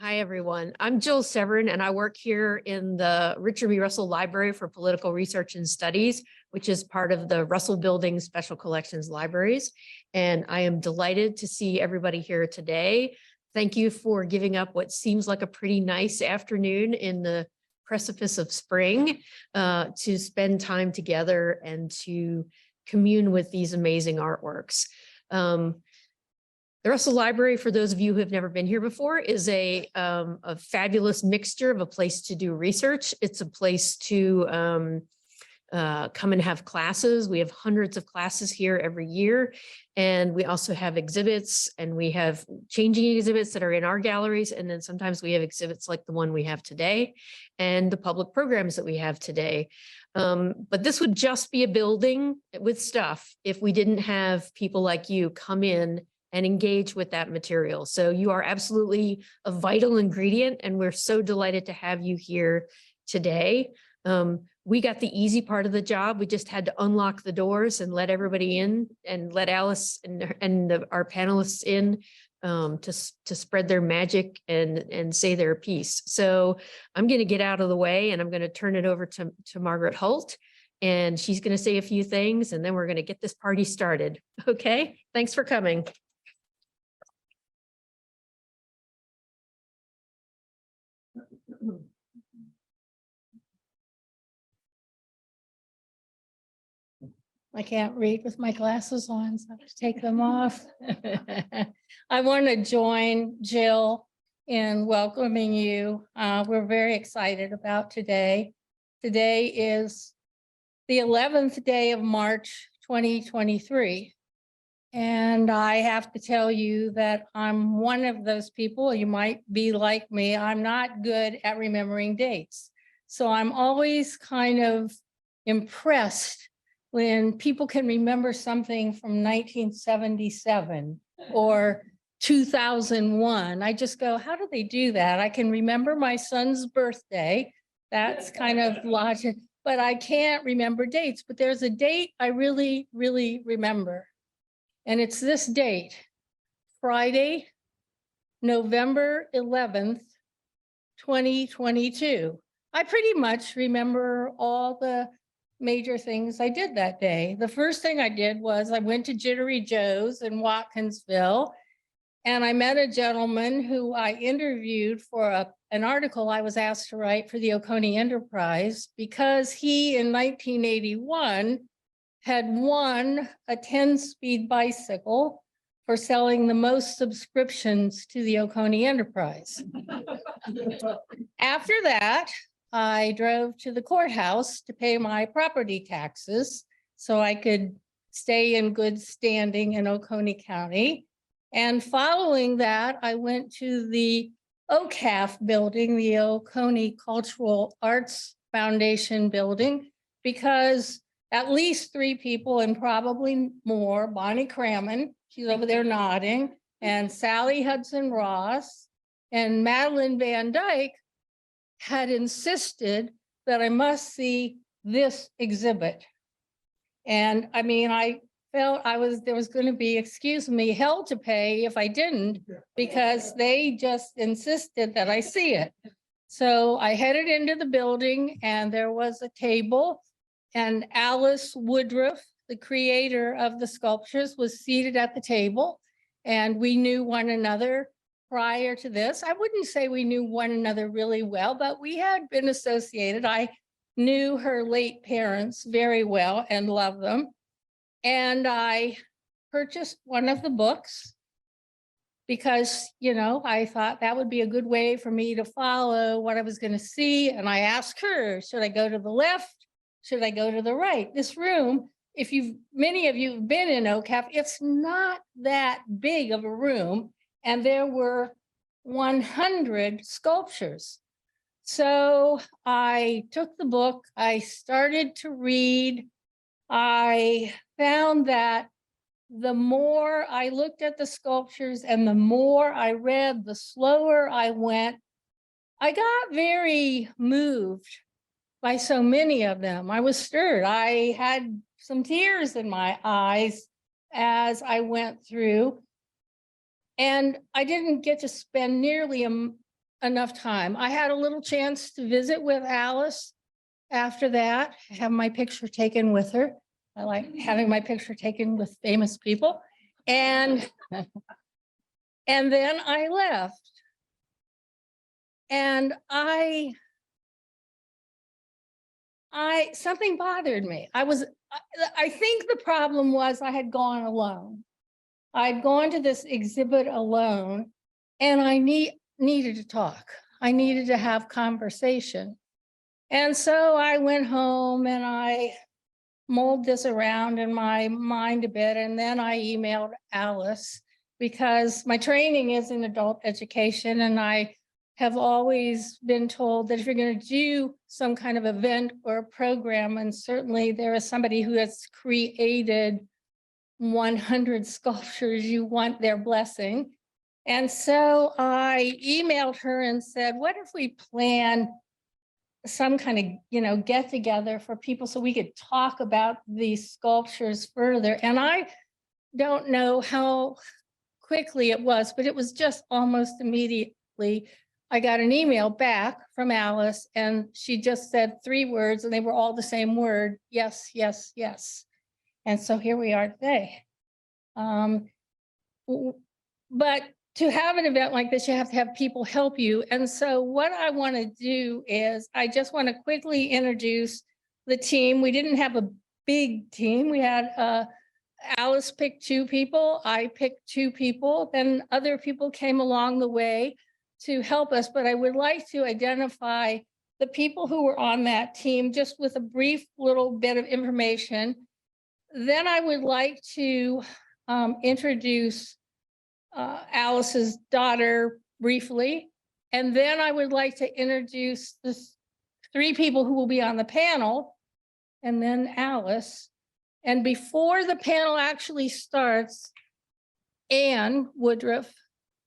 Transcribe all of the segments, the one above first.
Hi, everyone. I'm Jill Severin, and I work here in the Richard B. Russell Library for Political Research and Studies, which is part of the Russell Building Special Collections Libraries. And I am delighted to see everybody here today. Thank you for giving up what seems like a pretty nice afternoon in the precipice of spring to spend time together and to commune with these amazing artworks. The Russell Library, for those of you who have never been here before, is a fabulous mixture of a place to do research. It's a place to come and have classes. We have hundreds of classes here every year. And we also have exhibits, and we have changing exhibits that are in our galleries. And then sometimes we have exhibits like the one we have today and the public programs that we have today. But this would just be a building with stuff if we didn't have people like you come in and engage with that material. So you are absolutely a vital ingredient, and we're so delighted to have you here today. We got the easy part of the job. We just had to unlock the doors and let everybody in, and let Alice and our panelists in to spread their magic and say their piece. So I'm going to get out of the way, and I'm going to turn it over to Margaret Holt, and she's going to say a few things, and then we're going to get this party started. Okay, thanks for coming. I can't read with my glasses on, so I have to take them off. I want to join Jill in welcoming you. We're very excited about today. Today is the 11th day of March, 2023. And I have to tell you that I'm one of those people, you might be like me, I'm not good at remembering dates. So I'm always kind of impressed when people can remember something from 1977 or 2001. I just go, how do they do that? I can remember my son's birthday. That's kind of logic, but I can't remember dates. But there's a date I really, really remember. And it's this date, Friday, November 11th, 2022. I pretty much remember all the major things I did that day. The first thing I did was I went to Jittery Joe's in Watkinsville, and I met a gentleman who I interviewed for an article I was asked to write for the Oconee Enterprise, because he in 1981 had won a 10-speed bicycle for selling the most subscriptions to the Oconee Enterprise. After that, I drove to the courthouse to pay my property taxes so I could stay in good standing in Oconee County. And following that, I went to the OCAF building, the Oconee Cultural Arts Foundation building, because at least 3 people, and probably more, Bonnie Crammon, she's over there nodding, and Sally Hudson Ross and Madeline Van Dyke had insisted that I must see this exhibit. And I mean, I felt there was going to be, excuse me, hell to pay if I didn't, because they just insisted that I see it. So I headed into the building, and there was a table, and Alice Woodruff, the creator of the sculptures, was seated at the table, and we knew one another prior to this. I wouldn't say we knew one another really well, but we had been associated. I knew her late parents very well and loved them. And I purchased one of the books because, you know, I thought that would be a good way for me to follow what I was going to see. And I asked her, should I go to the left? Should I go to the right? This room, many of you have been in OCAF, it's not that big of a room. And there were 100 sculptures. So I took the book, I started to read. I found that the more I looked at the sculptures and the more I read, the slower I went. I got very moved by so many of them. I was stirred. I had some tears in my eyes as I went through. And I didn't get to spend nearly enough time. I had a little chance to visit with Alice after that, have my picture taken with her. I like having my picture taken with famous people. And then I left. And something bothered me. I think the problem was I had gone alone. I'd gone to this exhibit alone, and I needed to talk. I needed to have conversation. And so I went home and I mulled this around in my mind a bit. And then I emailed Alice because my training is in adult education. And I have always been told that if you're going to do some kind of event or program, and certainly there is somebody who has created 100 sculptures, you want their blessing. And so I emailed her and said, what if we plan some kind of, get together for people so we could talk about these sculptures further. And I don't know how quickly it was, but it was just almost immediately. I got an email back from Alice and she just said 3 words and they were all the same word. Yes, yes, yes. And so here we are today. But to have an event like this, you have to have people help you. And so what I want to do is I just want to quickly introduce the team. We didn't have a big team. We had Alice picked 2 people. I picked 2 people. Then other people came along the way to help us. But I would like to identify the people who were on that team just with a brief little bit of information. Then I would like to introduce Alice's daughter briefly. And then I would like to introduce the 3 people who will be on the panel, and then Alice. And before the panel actually starts, Anne Woodruff,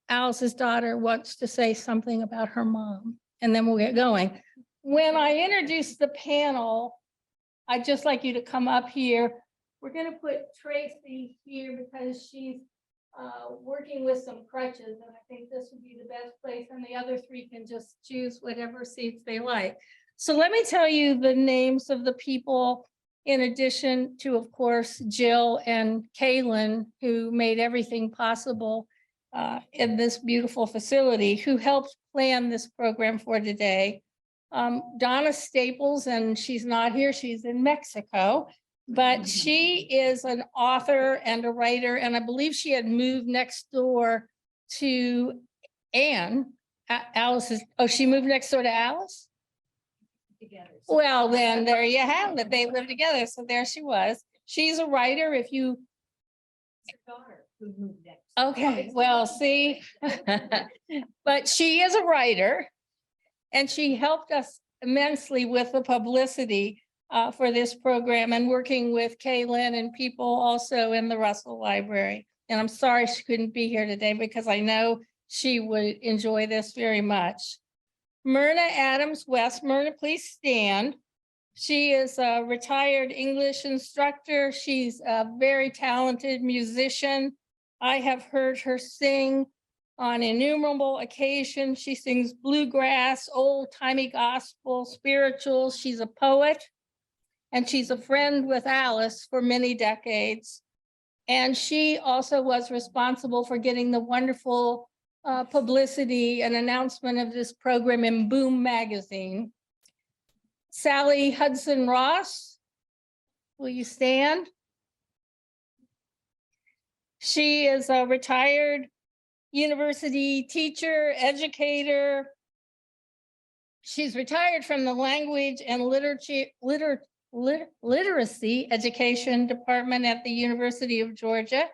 Alice's daughter, wants to say something about her mom, and then we'll get going. When I introduce the panel, I'd just like you to come up here. We're going to put Tracy here because she's working with some crutches, and I think this would be the best place, and the other 3 can just choose whatever seats they like. So let me tell you the names of the people, in addition to, of course, Jill and Kaylin, who made everything possible in this beautiful facility, who helped plan this program for today. Donna Staples, and she's not here, she's in Mexico. But she is an author and a writer, and I believe she had moved next door to Anne. Alice's, oh, she moved next door to Alice? Together. Well, then there you have it. They live together. So there she was. She's a writer. If you. Daughter who moved next. Okay, well, see, but she is a writer, and she helped us immensely with the publicity for this program, and working with Kaylin and people also in the Russell Library. And I'm sorry she couldn't be here today because I know she would enjoy this very much. Myrna Adams West. Myrna, please stand. She is a retired English instructor. She's a very talented musician. I have heard her sing on innumerable occasions. She sings bluegrass, old-timey gospel, spirituals. She's a poet. And she's a friend with Alice for many decades. And she also was responsible for getting the wonderful publicity and announcement of this program in Boom magazine. Sally Hudson Ross, will you stand? She is a retired university teacher, educator. She's retired from the language and literacy education department at the University of Georgia.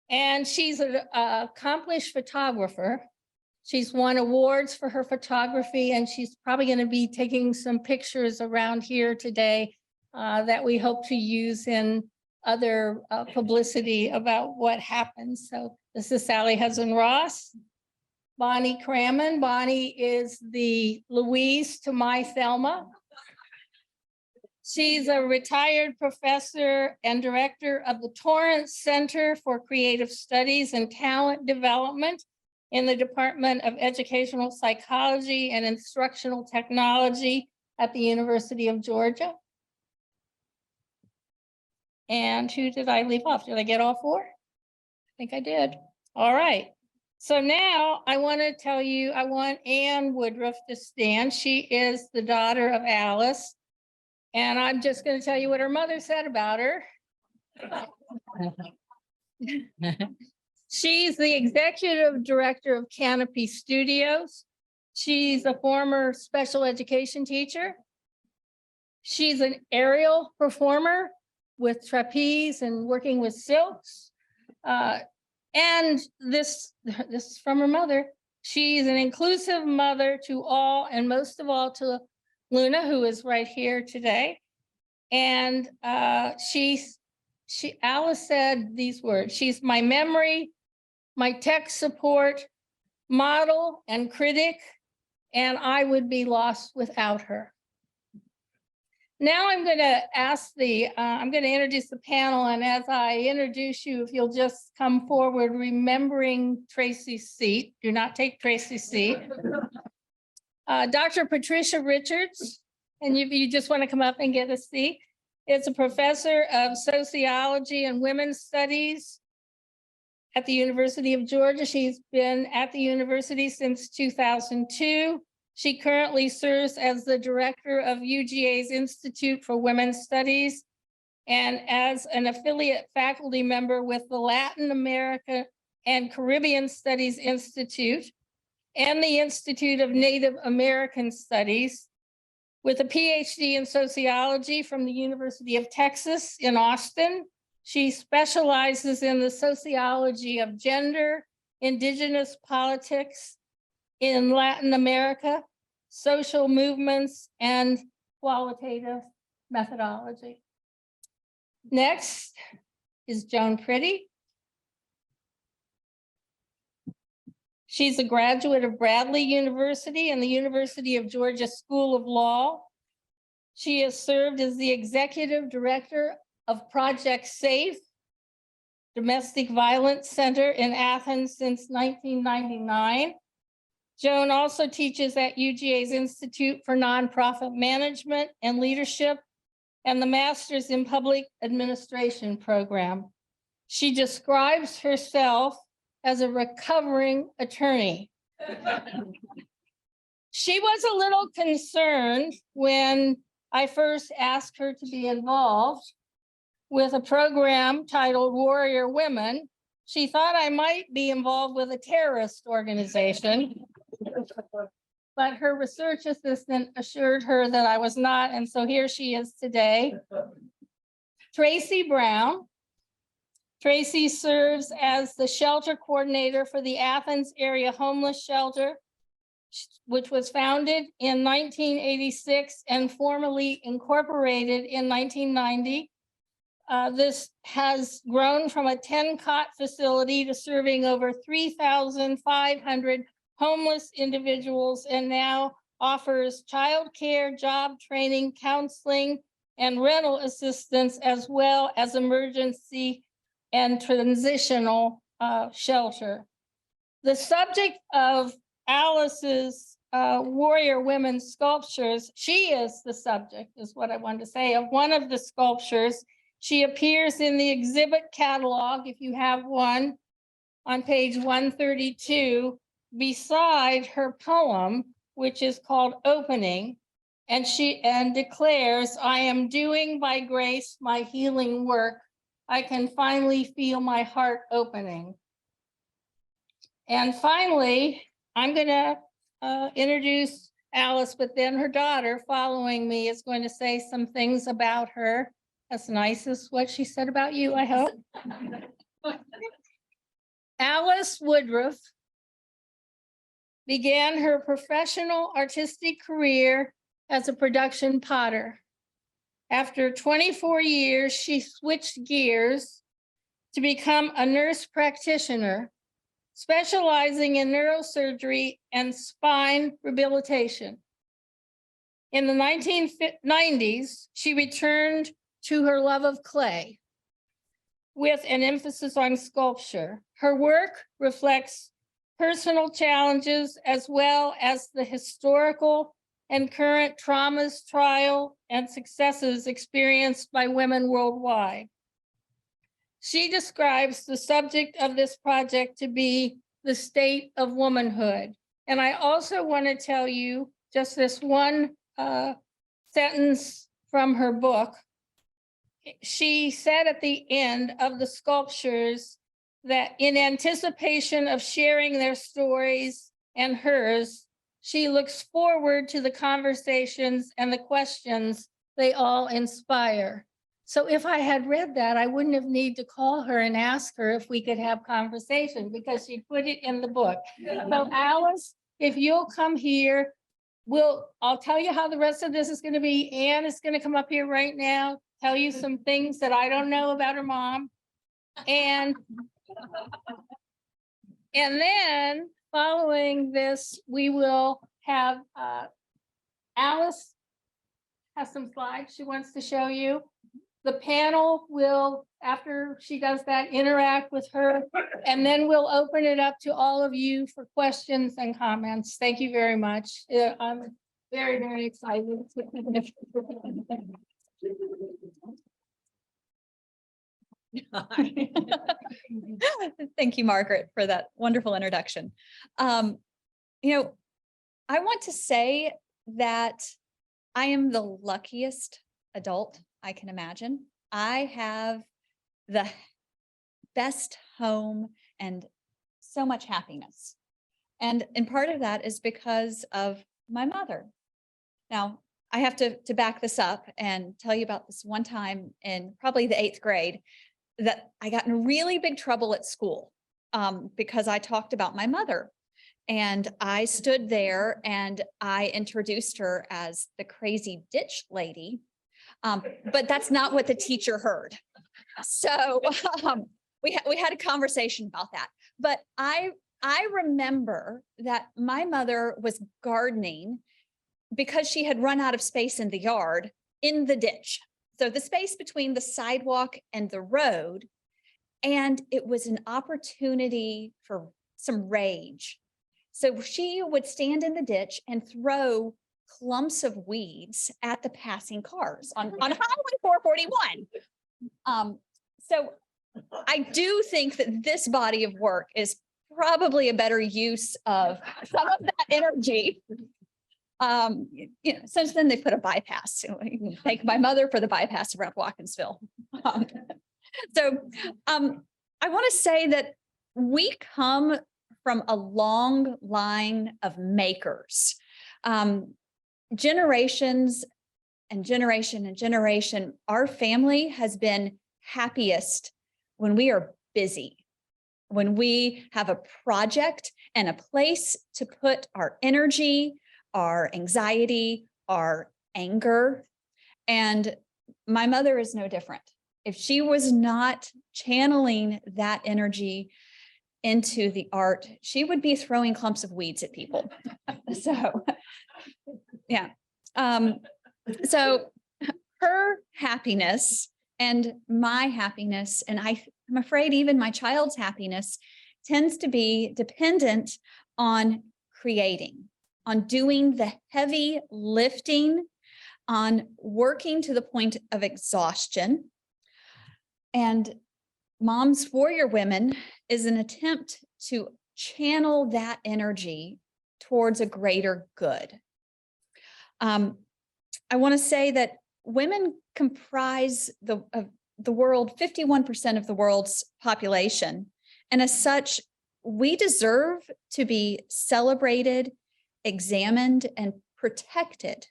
And she's an accomplished photographer. She's won awards for her photography, and she's probably going to be taking some pictures around here today that we hope to use in other publicity about what happens. So this is Sally Hudson Ross. Bonnie Crammon. Bonnie is the Louise to my Thelma. She's a retired professor and director of the Torrance Center for Creative Studies and Talent Development in the Department of Educational Psychology and Instructional Technology at the University of Georgia. And who did I leave off? Did I get all four? I think I did. All right. So now I want to tell you, I want Anne Woodruff to stand. She is the daughter of Alice. And I'm just going to tell you what her mother said about her. She's the executive director of Canopy Studios. She's a former special education teacher. She's an aerial performer with trapeze and working with silks. And this is from her mother. She's an inclusive mother to all, and most of all to Luna, who is right here today. And Alice said these words: she's my memory, my tech support, model and critic, and I would be lost without her. Now I'm going to I'm going to introduce the panel, and as I introduce you, if you'll just come forward, remembering Tracy's seat. Do not take Tracy's seat. Dr. Patricia Richards, and if you just want to come up and get a seat, is a professor of sociology and women's studies at the University of Georgia. She's been at the university since 2002. She currently serves as the director of UGA's Institute for Women's Studies and as an affiliate faculty member with the Latin America and Caribbean Studies Institute and the Institute of Native American Studies, with a PhD in sociology from the University of Texas in Austin. She specializes in the sociology of gender, indigenous politics in Latin America, social movements, and qualitative methodology. Next is Joan Prittie. She's a graduate of Bradley University and the University of Georgia School of Law. She has served as the executive director of Project SAFE, Domestic Violence Center in Athens since 1999. Joan also teaches at UGA's Institute for Nonprofit Management and Leadership and the Masters in Public Administration program. She describes herself as a recovering attorney. She was a little concerned when I first asked her to be involved with a program titled Warrior Women. She thought I might be involved with a terrorist organization, but her research assistant assured her that I was not, and so here she is today. Tracy Brown. Tracy serves as the shelter coordinator for the Athens Area Homeless Shelter, which was founded in 1986 and formally incorporated in 1990. This has grown from a 10-cot facility to serving over 3,500 homeless individuals, and now offers childcare, job training, counseling, and rental assistance, as well as emergency and transitional shelter. The subject of Alice's Warrior Women sculptures, she is the subject, is what I wanted to say, of one of the sculptures. She appears in the exhibit catalog, if you have one, on page 132, beside her poem, which is called Opening, and she declares, I am doing by grace my healing work. I can finally feel my heart opening. And finally, I'm going to introduce Alice, but then her daughter following me is going to say some things about her. As nice as what she said about you, I hope. Alice Woodruff began her professional artistic career as a production potter. After 24 years, she switched gears to become a nurse practitioner, specializing in neurosurgery and spine rehabilitation. In the 1990s, she returned to her love of clay with an emphasis on sculpture. Her work reflects personal challenges, as well as the historical and current traumas, trial, and successes experienced by women worldwide. She describes the subject of this project to be the state of womanhood. And I also want to tell you just this one sentence from her book. She said at the end of the sculptures that in anticipation of sharing their stories and hers, she looks forward to the conversations and the questions they all inspire. So if I had read that, I wouldn't have need to call her and ask her if we could have conversation because she put it in the book. So Alice, if you'll come here, I'll tell you how the rest of this is going to be. Anne is going to come up here right now, tell you some things that I don't know about her mom. And then following this, we will have Alice has some slides she wants to show you. The panel will, after she does that, interact with her, and then we'll open it up to all of you for questions and comments. Thank you very much. I'm very, very excited. Thank you, Margaret, for that wonderful introduction. I want to say that I am the luckiest adult I can imagine. I have the best home and so much happiness. And part of that is because of my mother. Now, I have to back this up and tell you about this one time in probably the 8th grade that I got in really big trouble at school because I talked about my mother. And I stood there and I introduced her as the crazy ditch lady. But that's not what the teacher heard. So we had a conversation about that. But I remember that my mother was gardening because she had run out of space in the yard in the ditch. So the space between the sidewalk and the road. And it was an opportunity for some rage. So she would stand in the ditch and throw clumps of weeds at the passing cars on Highway 441. So I do think that this body of work is probably a better use of some of that energy. Since then they put a bypass. So you can thank my mother for the bypass around Watkinsville. I want to say that we come from a long line of makers. Generations and generation, our family has been happiest when we are busy, when we have a project and a place to put our energy, our anxiety, our anger. And my mother is no different. If she was not channeling that energy into the art, she would be throwing clumps of weeds at people. So, yeah. So her happiness and my happiness, and I'm afraid even my child's happiness, tends to be dependent on creating, on doing the heavy lifting, on working to the point of exhaustion. And Moms Warrior Women is an attempt to channel that energy towards a greater good. I want to say that women comprise the world, 51% of the world's population. And as such, we deserve to be celebrated, examined, and protected.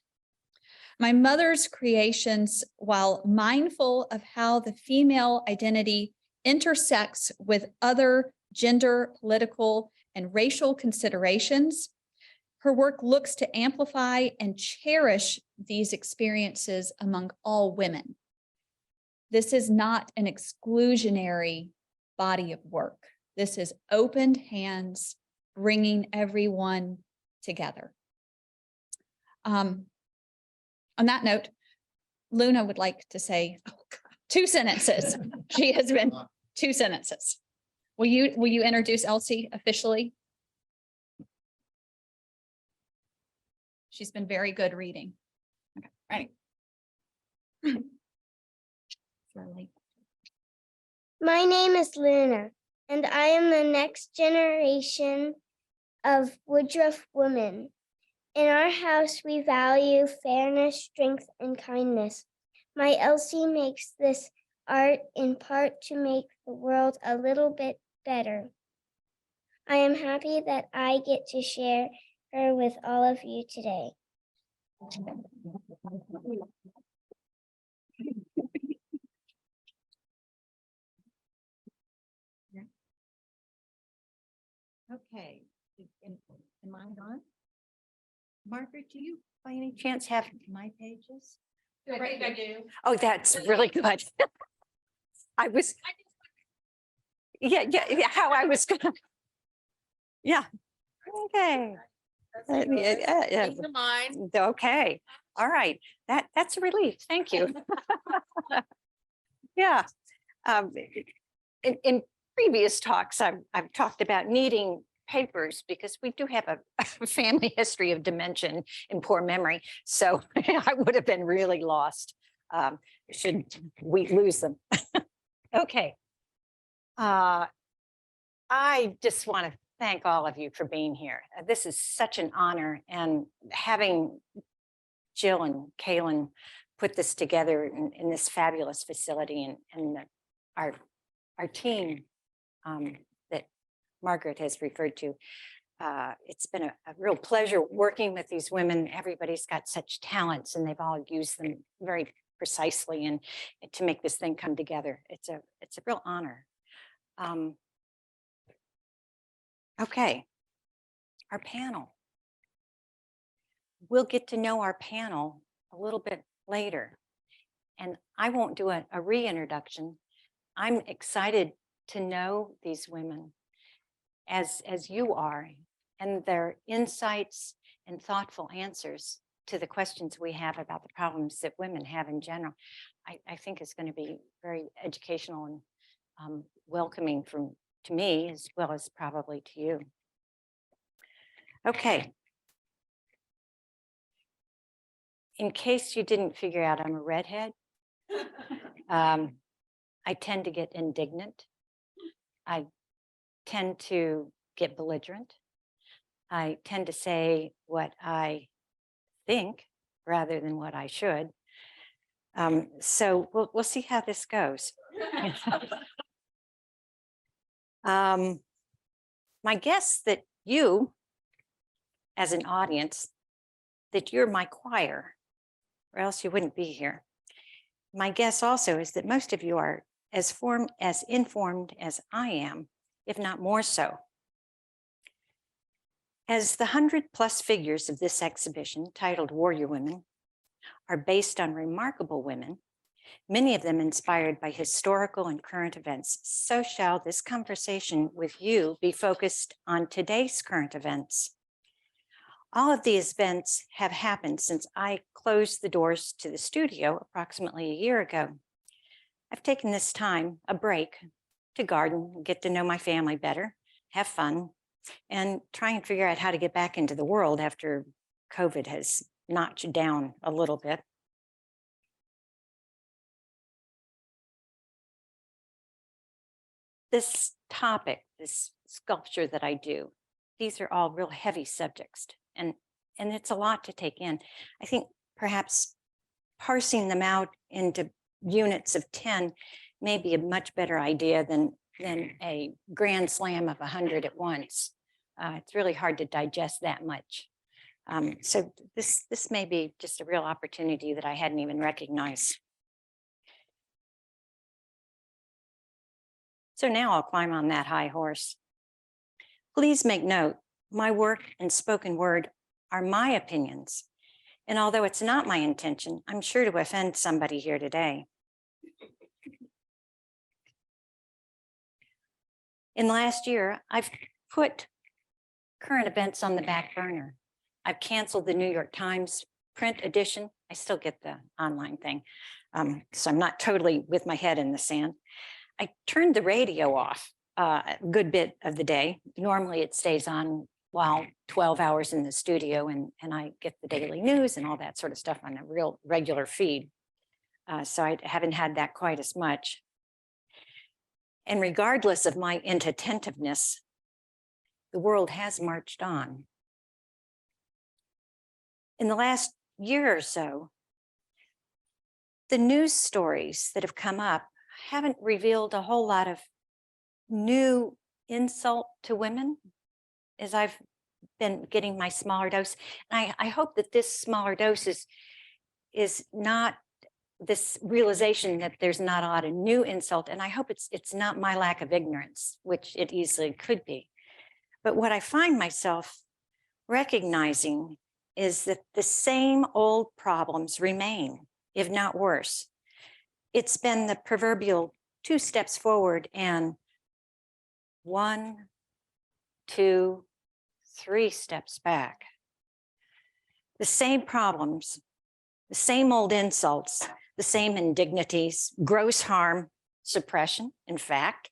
My mother's creations, while mindful of how the female identity intersects with other gender, political, and racial considerations, her work looks to amplify and cherish these experiences among all women. This is not an exclusionary body of work. This is opened hands, bringing everyone together. On that note, Luna would like to say 2 sentences. She has been 2 sentences. Will you introduce Elsie officially? She's been very good reading. Okay, ready? Slowly. My name is Luna, and I am the next generation of Woodruff women. In our house, we value fairness, strength, and kindness. My Elsie makes this art in part to make the world a little bit better. I am happy that I get to share her with all of you today. Okay, am I on? Margaret, do you by any chance have my pages? I think I do. Oh, that's really good. I was. Yeah, how I was gonna. Yeah. Okay. Yeah. Mine. Okay, all right, that's a relief, thank you. Yeah. In previous talks, I've talked about needing papers because we do have a family history of dementia and poor memory. So I would have been really lost should we lose them. Okay. I just want to thank all of you for being here. This is such an honor, and having Jill and Kaylin put this together in this fabulous facility, and our team that Margaret has referred to. It's been a real pleasure working with these women. Everybody's got such talents, and they've all used them very precisely and to make this thing come together. It's a real honor. Okay, our panel. We'll get to know our panel a little bit later, and I won't do a reintroduction. I'm excited to know these women as you are, and their insights and thoughtful answers to the questions we have about the problems that women have in general. I think is going to be very educational and welcoming to me, as well as probably to you. Okay. In case you didn't figure out, I'm a redhead. I tend to get indignant. I tend to get belligerent. I tend to say what I think rather than what I should. So we'll see how this goes. My guess that you, as an audience, that you're my choir, or else you wouldn't be here. My guess also is that most of you are as informed as I am, if not more so. As the 100+ figures of this exhibition, titled Warrior Women, are based on remarkable women, many of them inspired by historical and current events, so shall this conversation with you be focused on today's current events. All of these events have happened since I closed the doors to the studio approximately a year ago. I've taken this time, a break, to garden, get to know my family better, have fun, and try and figure out how to get back into the world after COVID has knocked down a little bit. This topic, this sculpture that I do, these are all real heavy subjects, and it's a lot to take in. I think perhaps parsing them out into units of 10 may be a much better idea than a grand slam of 100 at once. It's really hard to digest that much. So this may be just a real opportunity that I hadn't even recognized. So now I'll climb on that high horse. Please make note, my work and spoken word are my opinions. And although it's not my intention, I'm sure to offend somebody here today. In the last year, I've put current events on the back burner. I've canceled the New York Times print edition. I still get the online thing. So I'm not totally with my head in the sand. I turned the radio off a good bit of the day. Normally it stays on while 12 hours in the studio, and I get the daily news and all that sort of stuff on a real regular feed. So I haven't had that quite as much. And regardless of my inattentiveness, the world has marched on. In the last year or so, the news stories that have come up haven't revealed a whole lot of new insult to women as I've been getting my smaller dose. And I hope that this smaller dose is not this realization that there's not a lot of new insult. And I hope it's not my lack of ignorance, which it easily could be. But what I find myself recognizing is that the same old problems remain, if not worse. It's been the proverbial 2 steps forward and 1, 2, 3 steps back. The same problems, the same old insults, the same indignities, gross harm, suppression, in fact,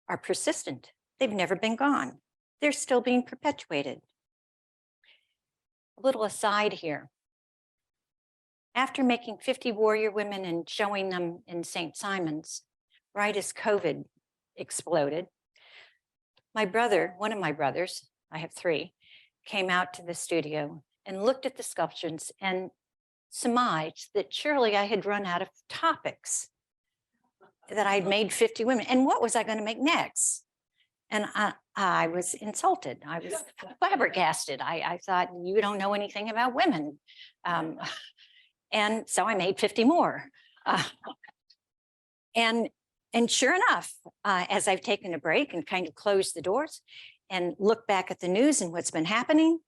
are persistent. They've never been gone. They're still being perpetuated. A little aside here. After making 50 warrior women and showing them in St. Simon's, right as COVID exploded, my brother, one of my brothers, I have 3, came out to the studio and looked at the sculptures and surmised that surely I had run out of topics, that I'd made 50 women. And what was I going to make next? And I was insulted. I was flabbergasted. I thought, you don't know anything about women. And so I made 50 more. And sure enough, as I've taken a break and kind of closed the doors and looked back at the news and what's been happening,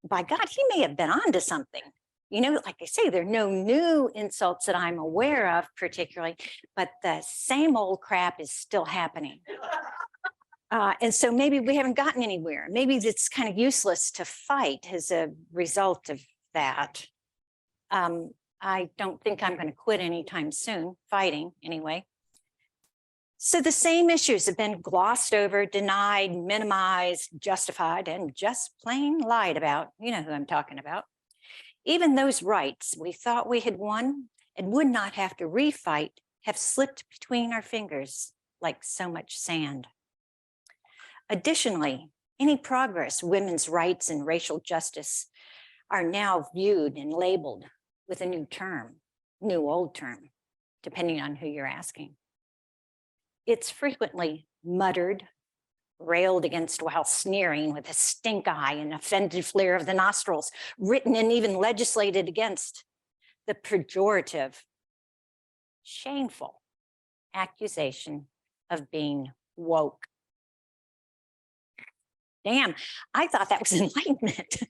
by God, he may have been onto something. You know, like I say, there are no new insults that I'm aware of particularly, but the same old crap is still happening. And so maybe we haven't gotten anywhere. Maybe it's kind of useless to fight as a result of that. I don't think I'm going to quit anytime soon, fighting anyway. So the same issues have been glossed over, denied, minimized, justified, and just plain lied about. You know who I'm talking about. Even those rights we thought we had won and would not have to refight have slipped between our fingers like so much sand. Additionally, any progress women's rights and racial justice are now viewed and labeled with a new term, new old term, depending on who you're asking. It's frequently muttered, railed against while sneering with a stink eye and offended flare of the nostrils, written and even legislated against. The pejorative, shameful accusation of being woke. Damn, I thought that was enlightenment.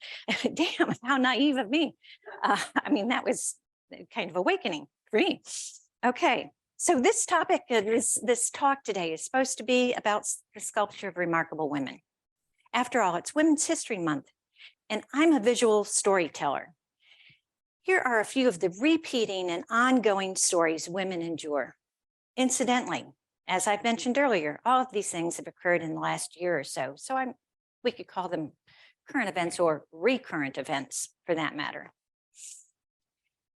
Damn, how naive of me. I mean, that was kind of awakening for me. Okay, so this topic, this talk today is supposed to be about the sculpture of remarkable women. After all, it's Women's History Month, and I'm a visual storyteller. Here are a few of the repeating and ongoing stories women endure. Incidentally, as I've mentioned earlier, all of these things have occurred in the last year or so, so we could call them current events or recurrent events for that matter.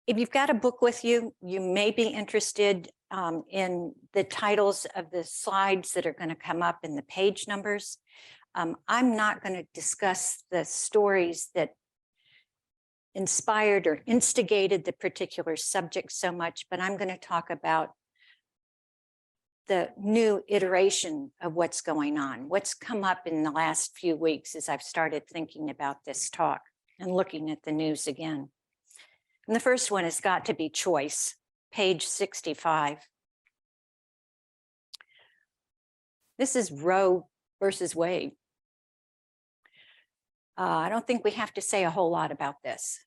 If you've got a book with you, you may be interested in the titles of the slides that are going to come up in the page numbers. I'm not going to discuss the stories that inspired or instigated the particular subject so much, but I'm going to talk about the new iteration of what's going on, what's come up in the last few weeks as I've started thinking about this talk and looking at the news again. And the first one has got to be choice, page 65. This is Roe versus Wade. I don't think we have to say a whole lot about this.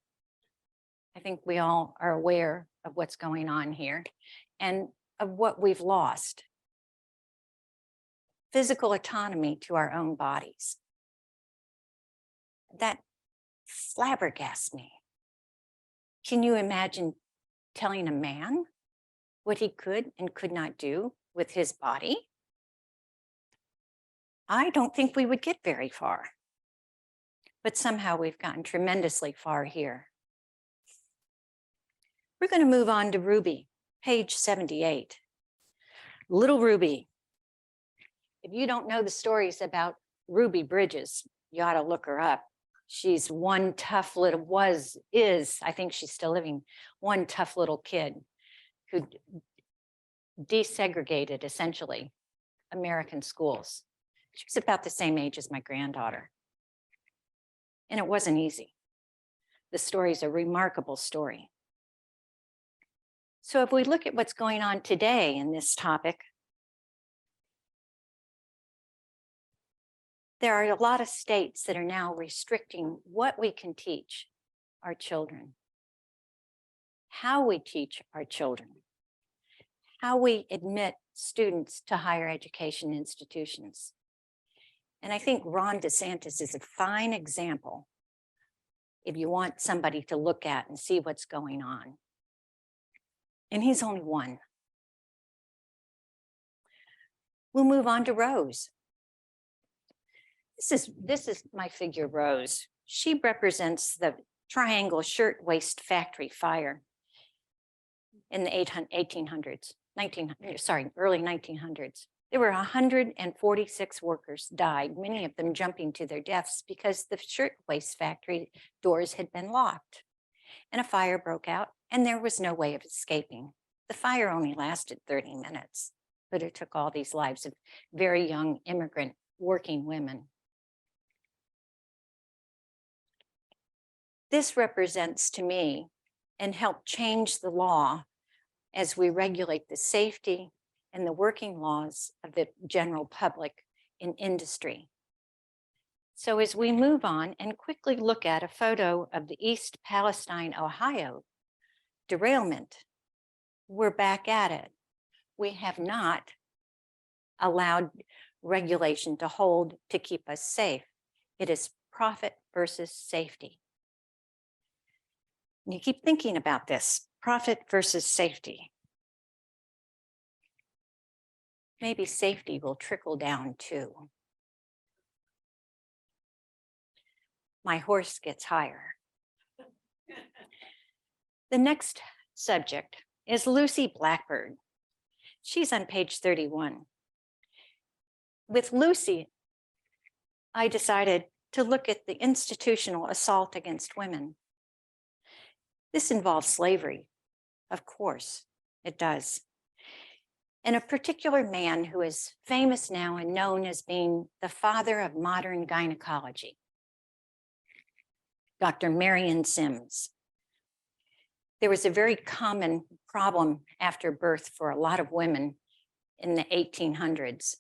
I think we all are aware of what's going on here and of what we've lost. Physical autonomy to our own bodies. That flabbergasts me. Can you imagine telling a man what he could and could not do with his body? I don't think we would get very far. but somehow we've gotten tremendously far here. We're going to move on to Ruby, page 78. Little Ruby. If you don't know the stories about Ruby Bridges, you ought to look her up. She's one tough little, I think she's still living, one tough little kid who desegregated essentially American schools. She was about the same age as my granddaughter. And it wasn't easy. The story is a remarkable story. So if we look at what's going on today in this topic, there are a lot of states that are now restricting what we can teach our children, how we teach our children, how we admit students to higher education institutions. And I think Ron DeSantis is a fine example if you want somebody to look at and see what's going on. And he's only one. We'll move on to Rose. This is my figure Rose. She represents the Triangle Shirtwaist Factory fire in the early 1900s. There were 146 workers died, many of them jumping to their deaths because the shirtwaist factory doors had been locked. And a fire broke out and there was no way of escaping. The fire only lasted 30 minutes, but it took all these lives of very young immigrant working women. This represents to me and helped change the law as we regulate the safety and the working laws of the general public in industry. So as we move on and quickly look at a photo of the East Palestine, Ohio derailment, we're back at it. We have not allowed regulation to hold to keep us safe. It is profit versus safety. And you keep thinking about this, profit versus safety. Maybe safety will trickle down too. My horse gets higher. The next subject is Lucy Blackbird. She's on page 31. With Lucy, I decided to look at the institutional assault against women. This involves slavery, of course, it does. And a particular man who is famous now and known as being the father of modern gynecology, Dr. Marion Sims. There was a very common problem after birth for a lot of women in the 1800s,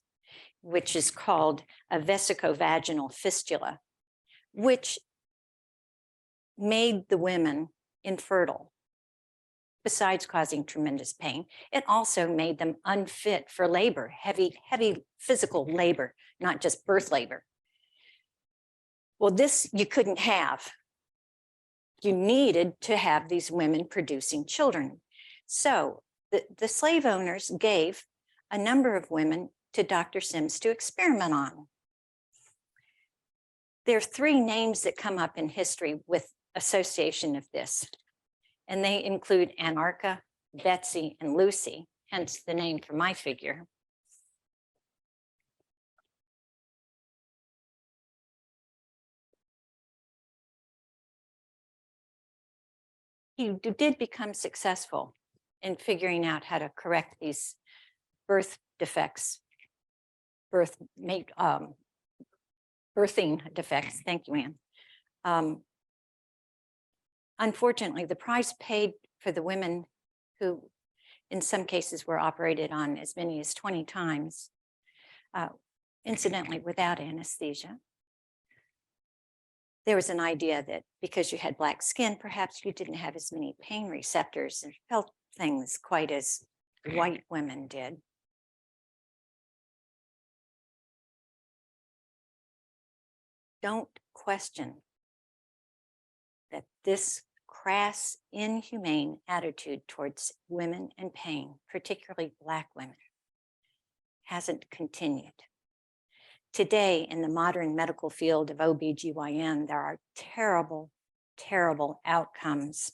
which is called a vesicovaginal fistula, which made the women infertile. Besides causing tremendous pain, it also made them unfit for labor, heavy physical labor, not just birth labor. Well, this you couldn't have. You needed to have these women producing children. So the slave owners gave a number of women to Dr. Sims to experiment on. There are three names that come up in history with association of this. And they include Anarcha, Betsy, and Lucy, hence the name for my figure. He did become successful in figuring out how to correct these birth defects, birthing defects. Thank you, Anne. Unfortunately, the price paid for the women who in some cases were operated on as many as 20 times, incidentally without anesthesia. There was an idea that because you had black skin, perhaps you didn't have as many pain receptors and felt things quite as white women did. Don't question that this crass, inhumane attitude towards women and pain, particularly Black women, hasn't continued. Today, in the modern medical field of OBGYN, there are terrible, terrible outcomes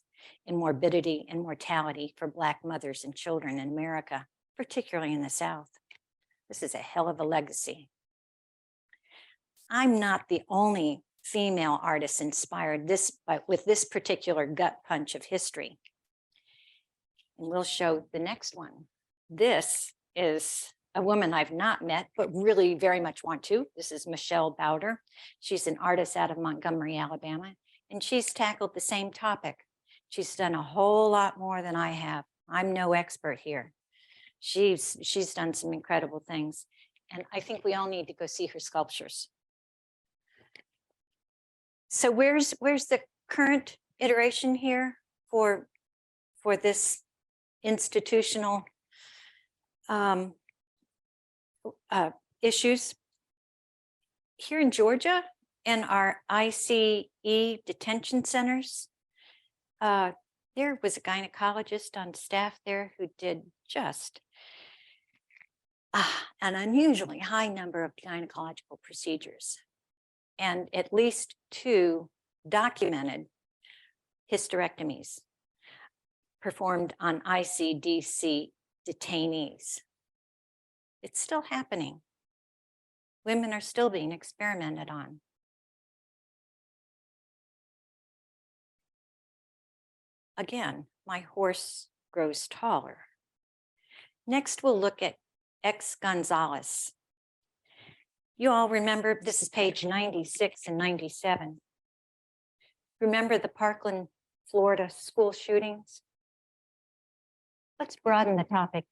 in morbidity and mortality for Black mothers and children in America, particularly in the South. This is a hell of a legacy. I'm not the only female artist inspired with this particular gut punch of history. And we'll show the next one. This is a woman I've not met, but really very much want to. This is Michelle Bowder. She's an artist out of Montgomery, Alabama, and she's tackled the same topic. She's done a whole lot more than I have. I'm no expert here. She's done some incredible things. And I think we all need to go see her sculptures. So where's the current iteration here for this institutional issues? Here in Georgia, in our ICE detention centers, there was a gynecologist on staff there who did just an unusually high number of gynecological procedures, and at least 2 documented hysterectomies performed on ICDC detainees. It's still happening. Women are still being experimented on. Again, my horse grows taller. Next, we'll look at X. Gonzalez. You all remember, this is page 96 and 97. Remember the Parkland, Florida school shootings? Let's broaden the topic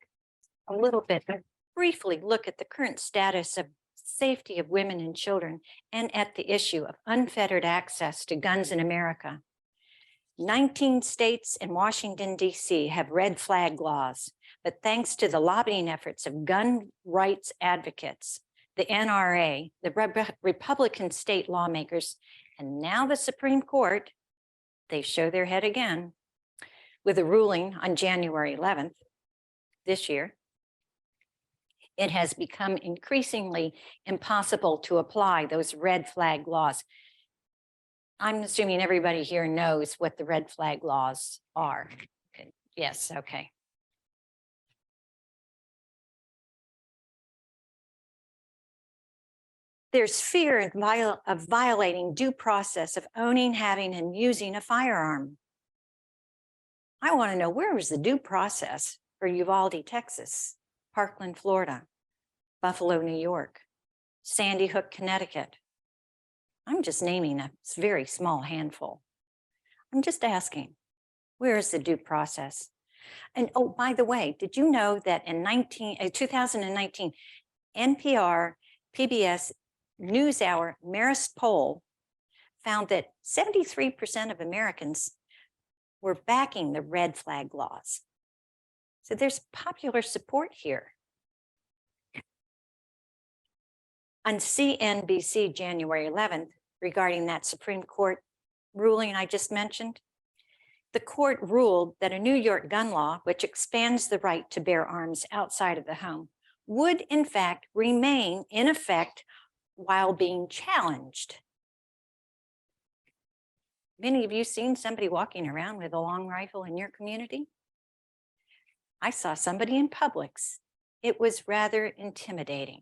a little bit, but briefly look at the current status of safety of women and children and at the issue of unfettered access to guns in America. 19 states and Washington, D.C. have red flag laws, but thanks to the lobbying efforts of gun rights advocates, the NRA, the Republican state lawmakers, and now the Supreme Court, they show their head again with a ruling on January 11th this year. It has become increasingly impossible to apply those red flag laws. I'm assuming everybody here knows what the red flag laws are. Okay. Yes, okay. There's fear of violating due process of owning, having, and using a firearm. I want to know, where was the due process for Uvalde, Texas, Parkland, Florida, Buffalo, New York, Sandy Hook, Connecticut? I'm just naming a very small handful. I'm just asking, where is the due process? And oh, by the way, did you know that in 2019, NPR, PBS, NewsHour, Marist poll found that 73% of Americans were backing the red flag laws. So there's popular support here. On CNBC, January 11th, regarding that Supreme Court ruling I just mentioned, the court ruled that a New York gun law, which expands the right to bear arms outside of the home, would in fact remain in effect while being challenged. Many of you seen somebody walking around with a long rifle in your community? I saw somebody in Publix. It was rather intimidating.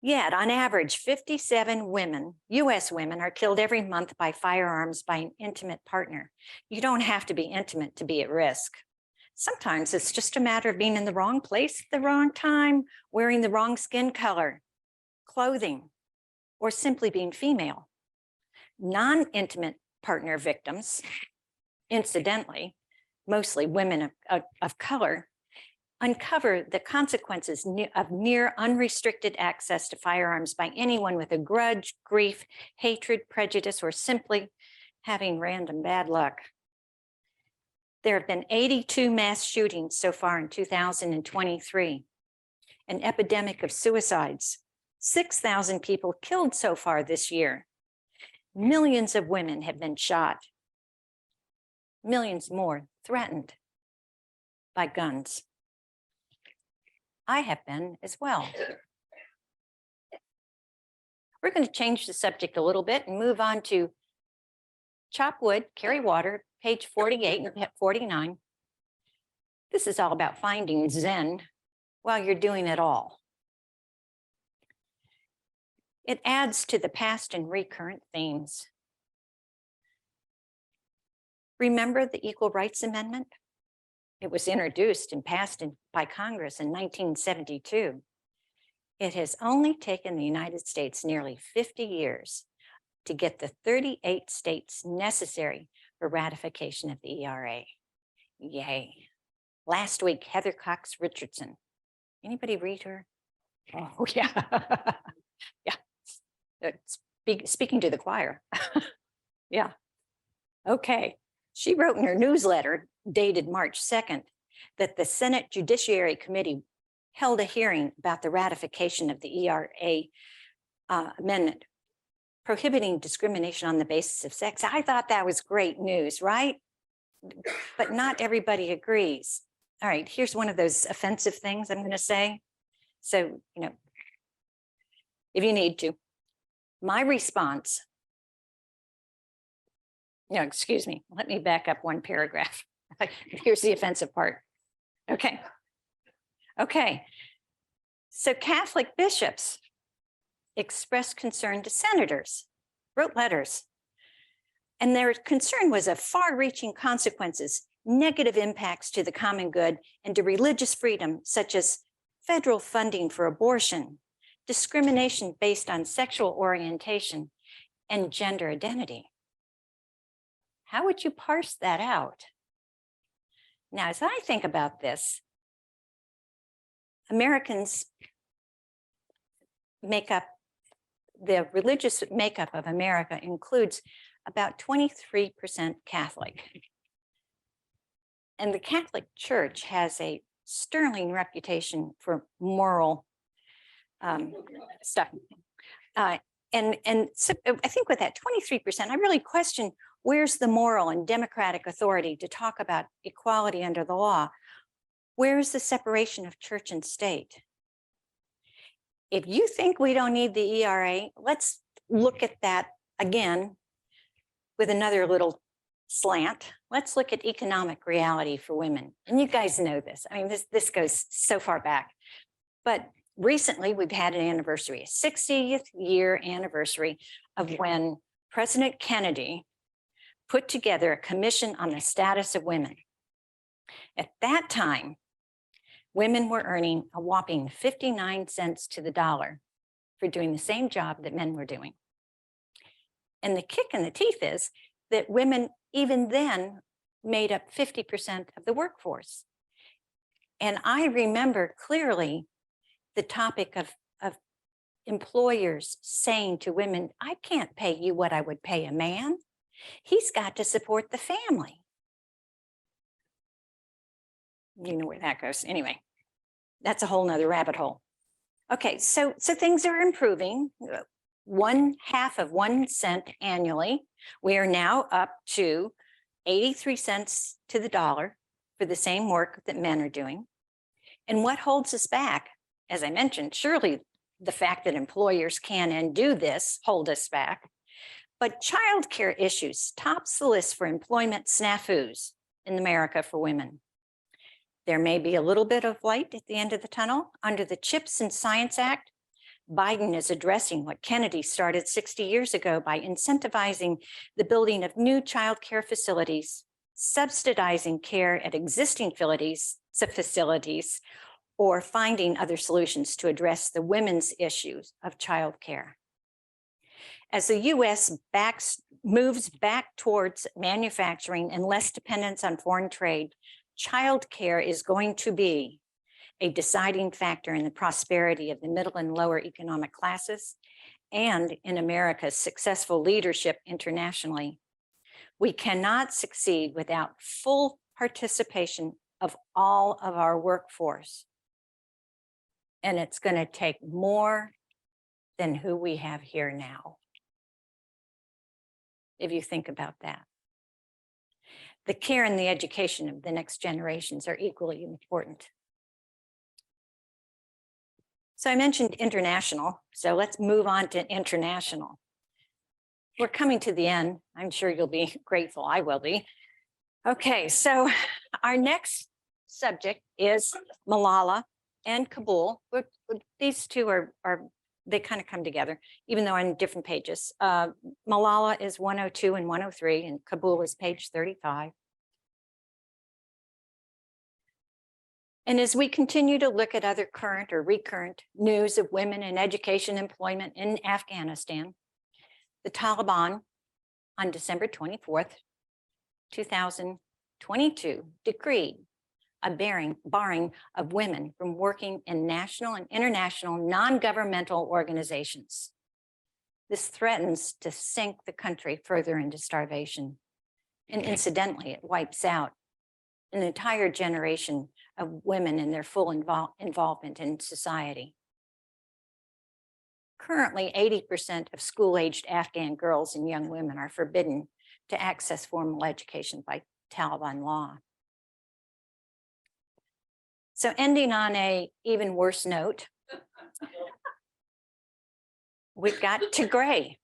Yet, on average, 57 women, US women, are killed every month by firearms by an intimate partner. You don't have to be intimate to be at risk. Sometimes it's just a matter of being in the wrong place at the wrong time, wearing the wrong skin color, clothing, or simply being female. Non-intimate partner victims, incidentally, mostly women of color, uncover the consequences of near unrestricted access to firearms by anyone with a grudge, grief, hatred, prejudice, or simply having random bad luck. There have been 82 mass shootings so far in 2023, an epidemic of suicides, 6,000 people killed so far this year. Millions of women have been shot, millions more threatened by guns. I have been as well. We're going to change the subject a little bit and move on to chop wood, carry water, page 48 and 49. This is all about finding Zen while you're doing it all. It adds to the past and recurrent themes. Remember the Equal Rights Amendment? It was introduced and passed by Congress in 1972. It has only taken the United States nearly 50 years to get the 38 states necessary for ratification of the ERA. Yay. Last week, Heather Cox Richardson. Anybody read her? Oh, yeah. Yeah. Speaking to the choir. Yeah. Okay. She wrote in her newsletter dated March 2nd that the Senate Judiciary Committee held a hearing about the ratification of the ERA amendment prohibiting discrimination on the basis of sex. I thought that was great news, right? But not everybody agrees. All right, here's one of those offensive things I'm going to say. So, if you need to, my response, excuse me, let me back up one paragraph. Here's the offensive part. Okay. So Catholic bishops expressed concern to senators, wrote letters, and their concern was of far-reaching consequences, negative impacts to the common good and to religious freedom, such as federal funding for abortion, discrimination based on sexual orientation, and gender identity. How would you parse that out? Now, as I think about this, Americans make up, the religious makeup of America includes about 23% Catholic. And the Catholic Church has a sterling reputation for moral stuff. And so I think with that 23%, I really question where's the moral and democratic authority to talk about equality under the law? Where's the separation of church and state? If you think we don't need the ERA, let's look at that again with another little slant. Let's look at economic reality for women. And you guys know this. I mean, this goes so far back. But recently, we've had an anniversary, a 60th year anniversary of when President Kennedy put together a commission on the status of women. At that time, women were earning a whopping 59 cents to the dollar for doing the same job that men were doing. And the kick in the teeth is that women even then made up 50% of the workforce. And I remember clearly the topic of employers saying to women, I can't pay you what I would pay a man. He's got to support the family. You know where that goes. Anyway, that's a whole nother rabbit hole. Okay, so things are improving. 1/2 of 1 cent annually. We are now up to 83 cents to the dollar for the same work that men are doing. And what holds us back? As I mentioned, surely the fact that employers can and do this hold us back. But childcare issues tops the list for employment snafus in America for women. There may be a little bit of light at the end of the tunnel. Under the CHIPS and Science Act, Biden is addressing what Kennedy started 60 years ago by incentivizing the building of new childcare facilities, subsidizing care at existing facilities, or finding other solutions to address the women's issues of childcare. As the U.S. moves back towards manufacturing and less dependence on foreign trade, childcare is going to be a deciding factor in the prosperity of the middle and lower economic classes and in America's successful leadership internationally. We cannot succeed without full participation of all of our workforce. And it's going to take more than who we have here now, if you think about that. The care and the education of the next generations are equally important. So I mentioned international, so let's move on to international. We're coming to the end. I'm sure you'll be grateful. I will be. Okay, so our next subject is Malala and Kabul. These two are they kind of come together, even though on different pages. Malala is 102 and 103, and Kabul is page 35. And as we continue to look at other current or recurrent news of women in education employment in Afghanistan, the Taliban on December 24th, 2022 decreed a barring of women from working in national and international non-governmental organizations. This threatens to sink the country further into starvation. And incidentally, it wipes out an entire generation of women in their full involvement in society. Currently, 80% of school-aged Afghan girls and young women are forbidden to access formal education by Taliban law. So ending on a even worse note, we've got Tigray,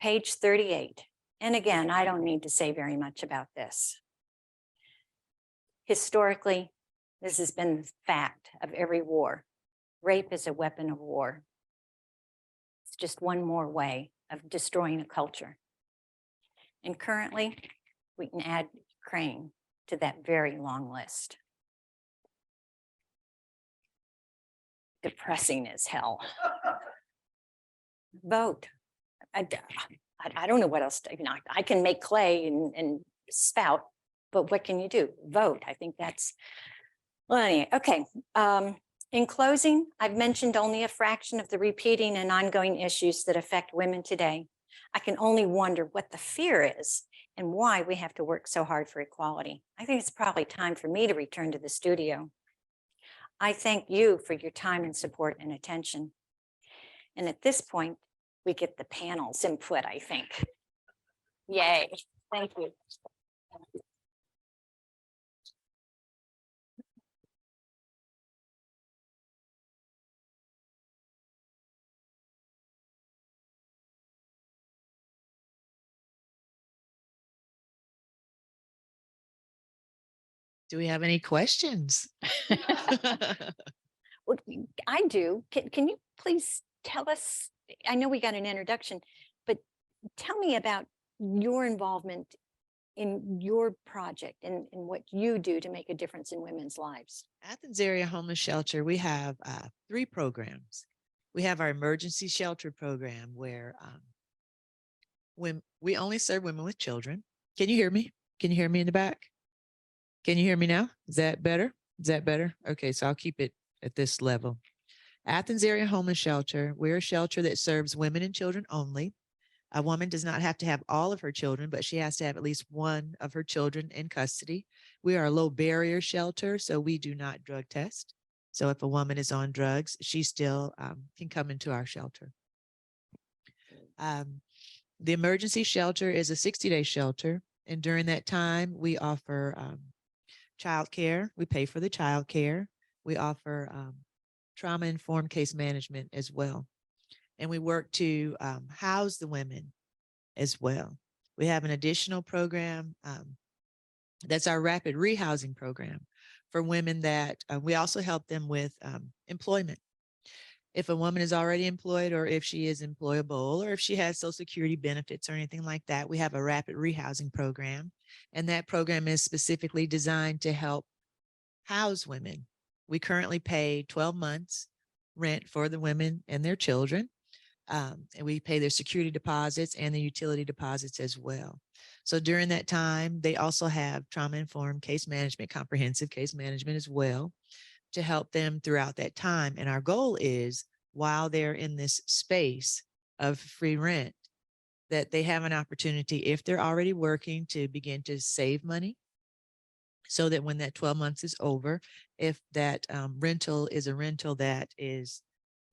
page 38. And again, I don't need to say very much about this. Historically, this has been the fact of every war. Rape is a weapon of war. It's just one more way of destroying a culture. And currently, we can add Ukraine to that very long list. Depressing as hell. Vote. I don't know what else to, I can make clay and spout, but what can you do? Vote. I think that's, well, anyway, okay. In closing, I've mentioned only a fraction of the repeating and ongoing issues that affect women today. I can only wonder what the fear is and why we have to work so hard for equality. I think it's probably time for me to return to the studio. I thank you for your time and support and attention. And at this point, we get the panel's input, I think. Yay, thank you. Do we have any questions? Well, I do. Can you please tell us, I know we got an introduction, but tell me about your involvement in your project and what you do to make a difference in women's lives. Athens Area Homeless Shelter, we have 3 programs. We have our emergency shelter program where when we only serve women with children. Can you hear me? Can you hear me in the back? Can you hear me now? Is that better? Is that better? Okay, so I'll keep it at this level. Athens Area Homeless Shelter, we're a shelter that serves women and children only. A woman does not have to have all of her children, but she has to have at least one of her children in custody. We are a low barrier shelter, so we do not drug test. So if a woman is on drugs, she still can come into our shelter. The emergency shelter is a 60-day shelter. And during that time, we offer childcare. We pay for the childcare. We offer trauma-informed case management as well. And we work to house the women as well. We have an additional program that's our rapid rehousing program for women that we also help them with employment. If a woman is already employed or if she is employable or if she has Social Security benefits or anything like that, we have a rapid rehousing program. And that program is specifically designed to help house women. We currently pay 12 months rent for the women and their children. And we pay their security deposits and the utility deposits as well. So during that time, they also have trauma-informed case management, comprehensive case management as well, to help them throughout that time. And our goal is, while they're in this space of free rent, that they have an opportunity, if they're already working, to begin to save money so that when that 12 months is over, if that rental is a rental that is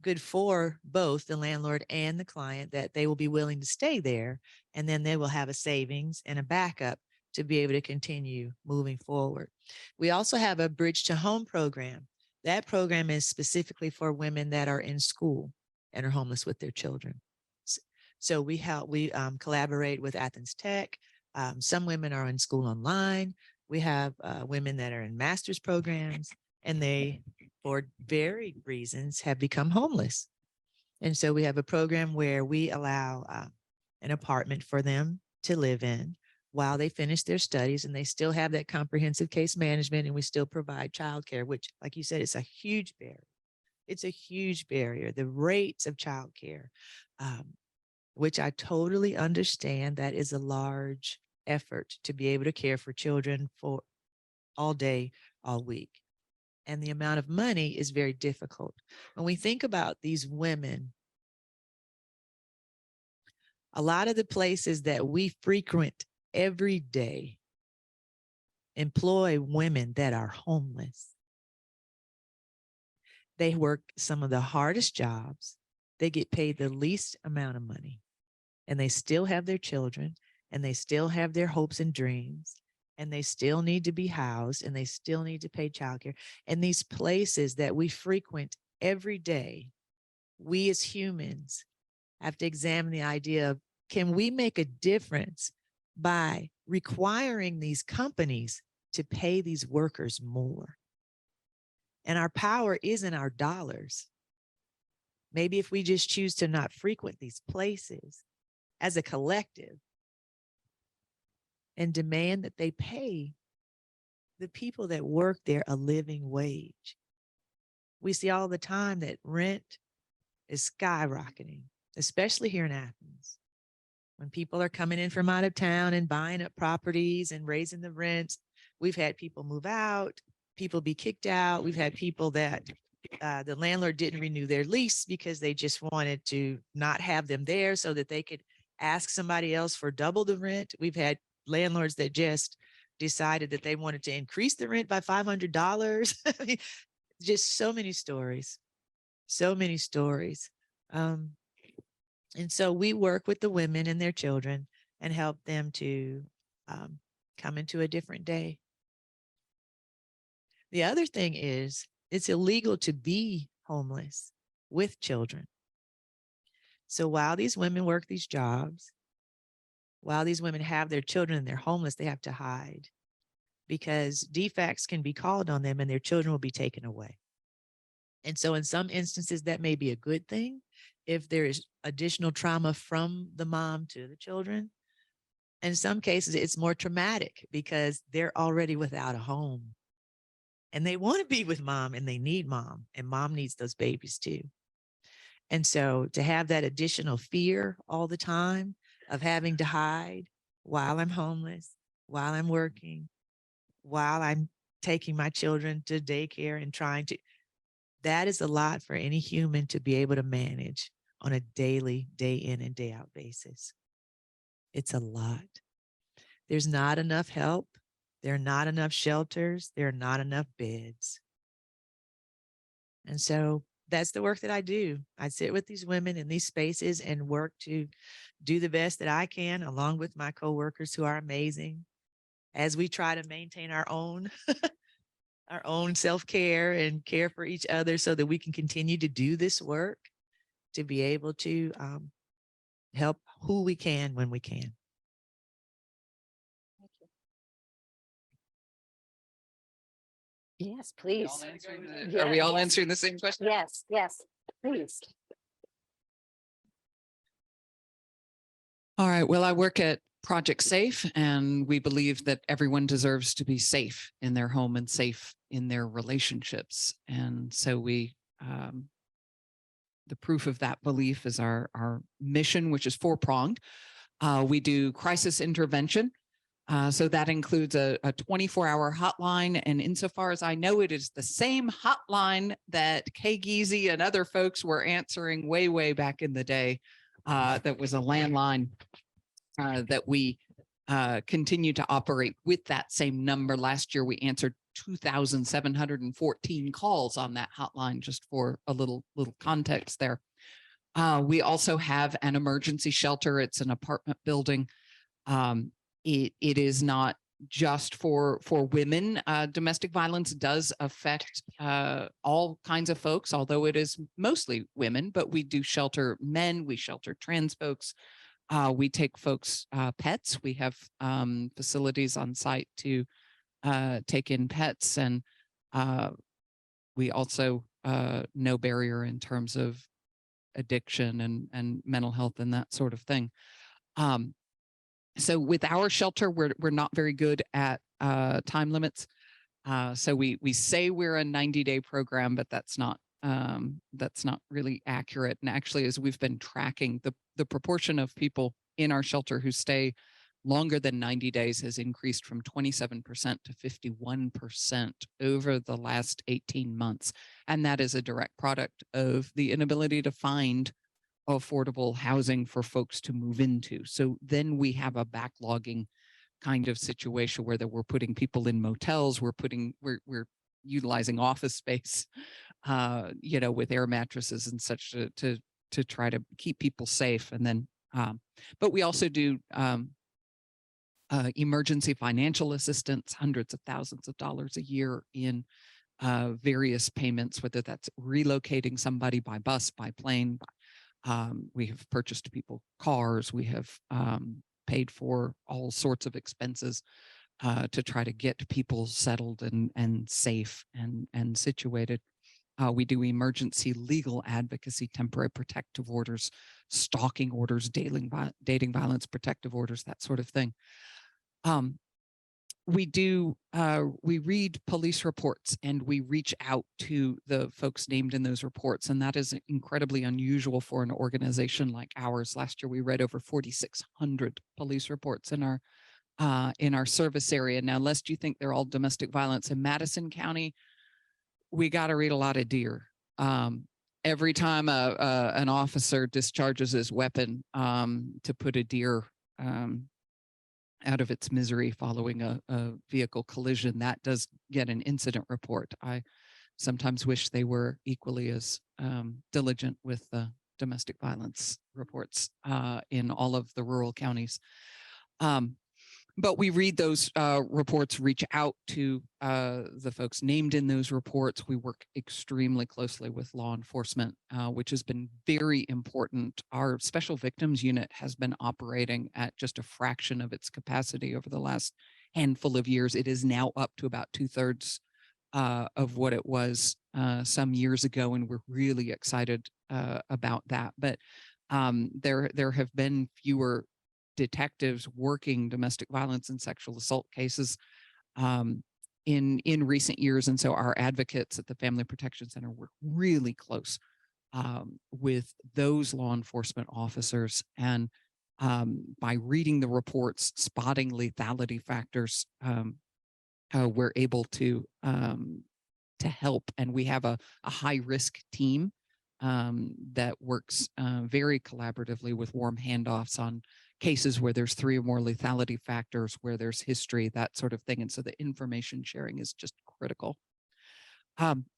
good for both the landlord and the client, that they will be willing to stay there, and then they will have a savings and a backup to be able to continue moving forward. We also have a bridge to home program That program is specifically for women that are in school and are homeless with their children. So we collaborate with Athens Tech. Some women are in school online. We have women that are in master's programs, and they, for varied reasons, have become homeless. And so we have a program where we allow an apartment for them to live in while they finish their studies, and they still have that comprehensive case management, and we still provide childcare, which, like you said, it's a huge barrier. It's a huge barrier. The rates of childcare, which I totally understand, that is a large effort to be able to care for children for all day, all week. And the amount of money is very difficult. When we think about these women, a lot of the places that we frequent every day employ women that are homeless. They work some of the hardest jobs. They get paid the least amount of money, and they still have their children, and they still have their hopes and dreams, and they still need to be housed, and they still need to pay childcare. And these places that we frequent every day, we as humans have to examine the idea of, can we make a difference by requiring these companies to pay these workers more? And our power isn't our dollars. Maybe if we just choose to not frequent these places as a collective and demand that they pay the people that work there a living wage. We see all the time that rent is skyrocketing, especially here in Athens. When people are coming in from out of town and buying up properties and raising the rents, we've had people move out, people be kicked out. We've had people that the landlord didn't renew their lease because they just wanted to not have them there so that they could ask somebody else for double the rent. We've had landlords that just decided that they wanted to increase the rent by $500. Just so many stories, so many stories. And so we work with the women and their children and help them to come into a different day. The other thing is, it's illegal to be homeless with children. So while these women work these jobs, while these women have their children and they're homeless, they have to hide because defects can be called on them and their children will be taken away. And so in some instances, that may be a good thing if there is additional trauma from the mom to the children. In some cases, it's more traumatic because they're already without a home and they want to be with mom and they need mom, and mom needs those babies too. And so to have that additional fear all the time of having to hide while I'm homeless, while I'm working, while I'm taking my children to daycare and trying to, that is a lot for any human to be able to manage on a daily, day in and day out basis. It's a lot. There's not enough help. There are not enough shelters. There are not enough beds. And so that's the work that I do. I sit with these women in these spaces and work to do the best that I can, along with my coworkers who are amazing, as we try to maintain our own our own self-care and care for each other so that we can continue to do this work, to be able to help who we can when we can. Yes, please. Are we all answering the same question? Yes, yes, please. All right. Well, I work at Project Safe, and we believe that everyone deserves to be safe in their home and safe in their relationships. And so we, the proof of that belief is our mission, which is four-pronged. We do crisis intervention. So that includes a 24-hour hotline. And insofar as I know, it is the same hotline that Kay Geezy and other folks were answering way, way back in the day. That was a landline that we continue to operate with that same number. Last year, we answered 2,714 calls on that hotline, just for a little context there. We also have an emergency shelter. It's an apartment building. It is not just for women. Domestic violence does affect all kinds of folks, although it is mostly women, but we do shelter men, we shelter trans folks. We take folks' pets. We have facilities on site to take in pets, and we also no barrier in terms of addiction and mental health and that sort of thing. So with our shelter, we're not very good at time limits. So we say we're a 90-day program, but that's not really accurate. And actually, as we've been tracking, the proportion of people in our shelter who stay longer than 90 days has increased from 27% to 51% over the last 18 months. And that is a direct product of the inability to find affordable housing for folks to move into. So then we have a backlogging kind of situation where we're putting people in motels, we're utilizing office space, with air mattresses and such to try to keep people safe. And then, but we also do emergency financial assistance, hundreds of thousands of dollars a year in various payments, whether that's relocating somebody by bus, by plane. We have purchased people cars. We have paid for all sorts of expenses to try to get people settled and safe and situated. We do emergency legal advocacy, temporary protective orders, stalking orders, dating violence protective orders, that sort of thing. We read police reports and we reach out to the folks named in those reports. And that is incredibly unusual for an organization like ours. Last year, we read over 4,600 police reports in our service area. Now, lest you think they're all domestic violence in Madison County, we got to read a lot of deer. Every time an officer discharges his weapon to put a deer out of its misery following a vehicle collision, that does get an incident report. I sometimes wish they were equally as diligent with the domestic violence reports in all of the rural counties. But we read those reports, reach out to the folks named in those reports. We work extremely closely with law enforcement, which has been very important. Our special victims unit has been operating at just a fraction of its capacity over the last handful of years. It is now up to about 2/3 of what it was some years ago, and we're really excited about that. But there have been fewer detectives working domestic violence and sexual assault cases in recent years. And so our advocates at the Family Protection Center work really close with those law enforcement officers. And by reading the reports, spotting lethality factors, we're able to help. And we have a high risk team that works very collaboratively with warm handoffs on cases where there's 3 or more lethality factors, where there's history, that sort of thing. And so the information sharing is just critical.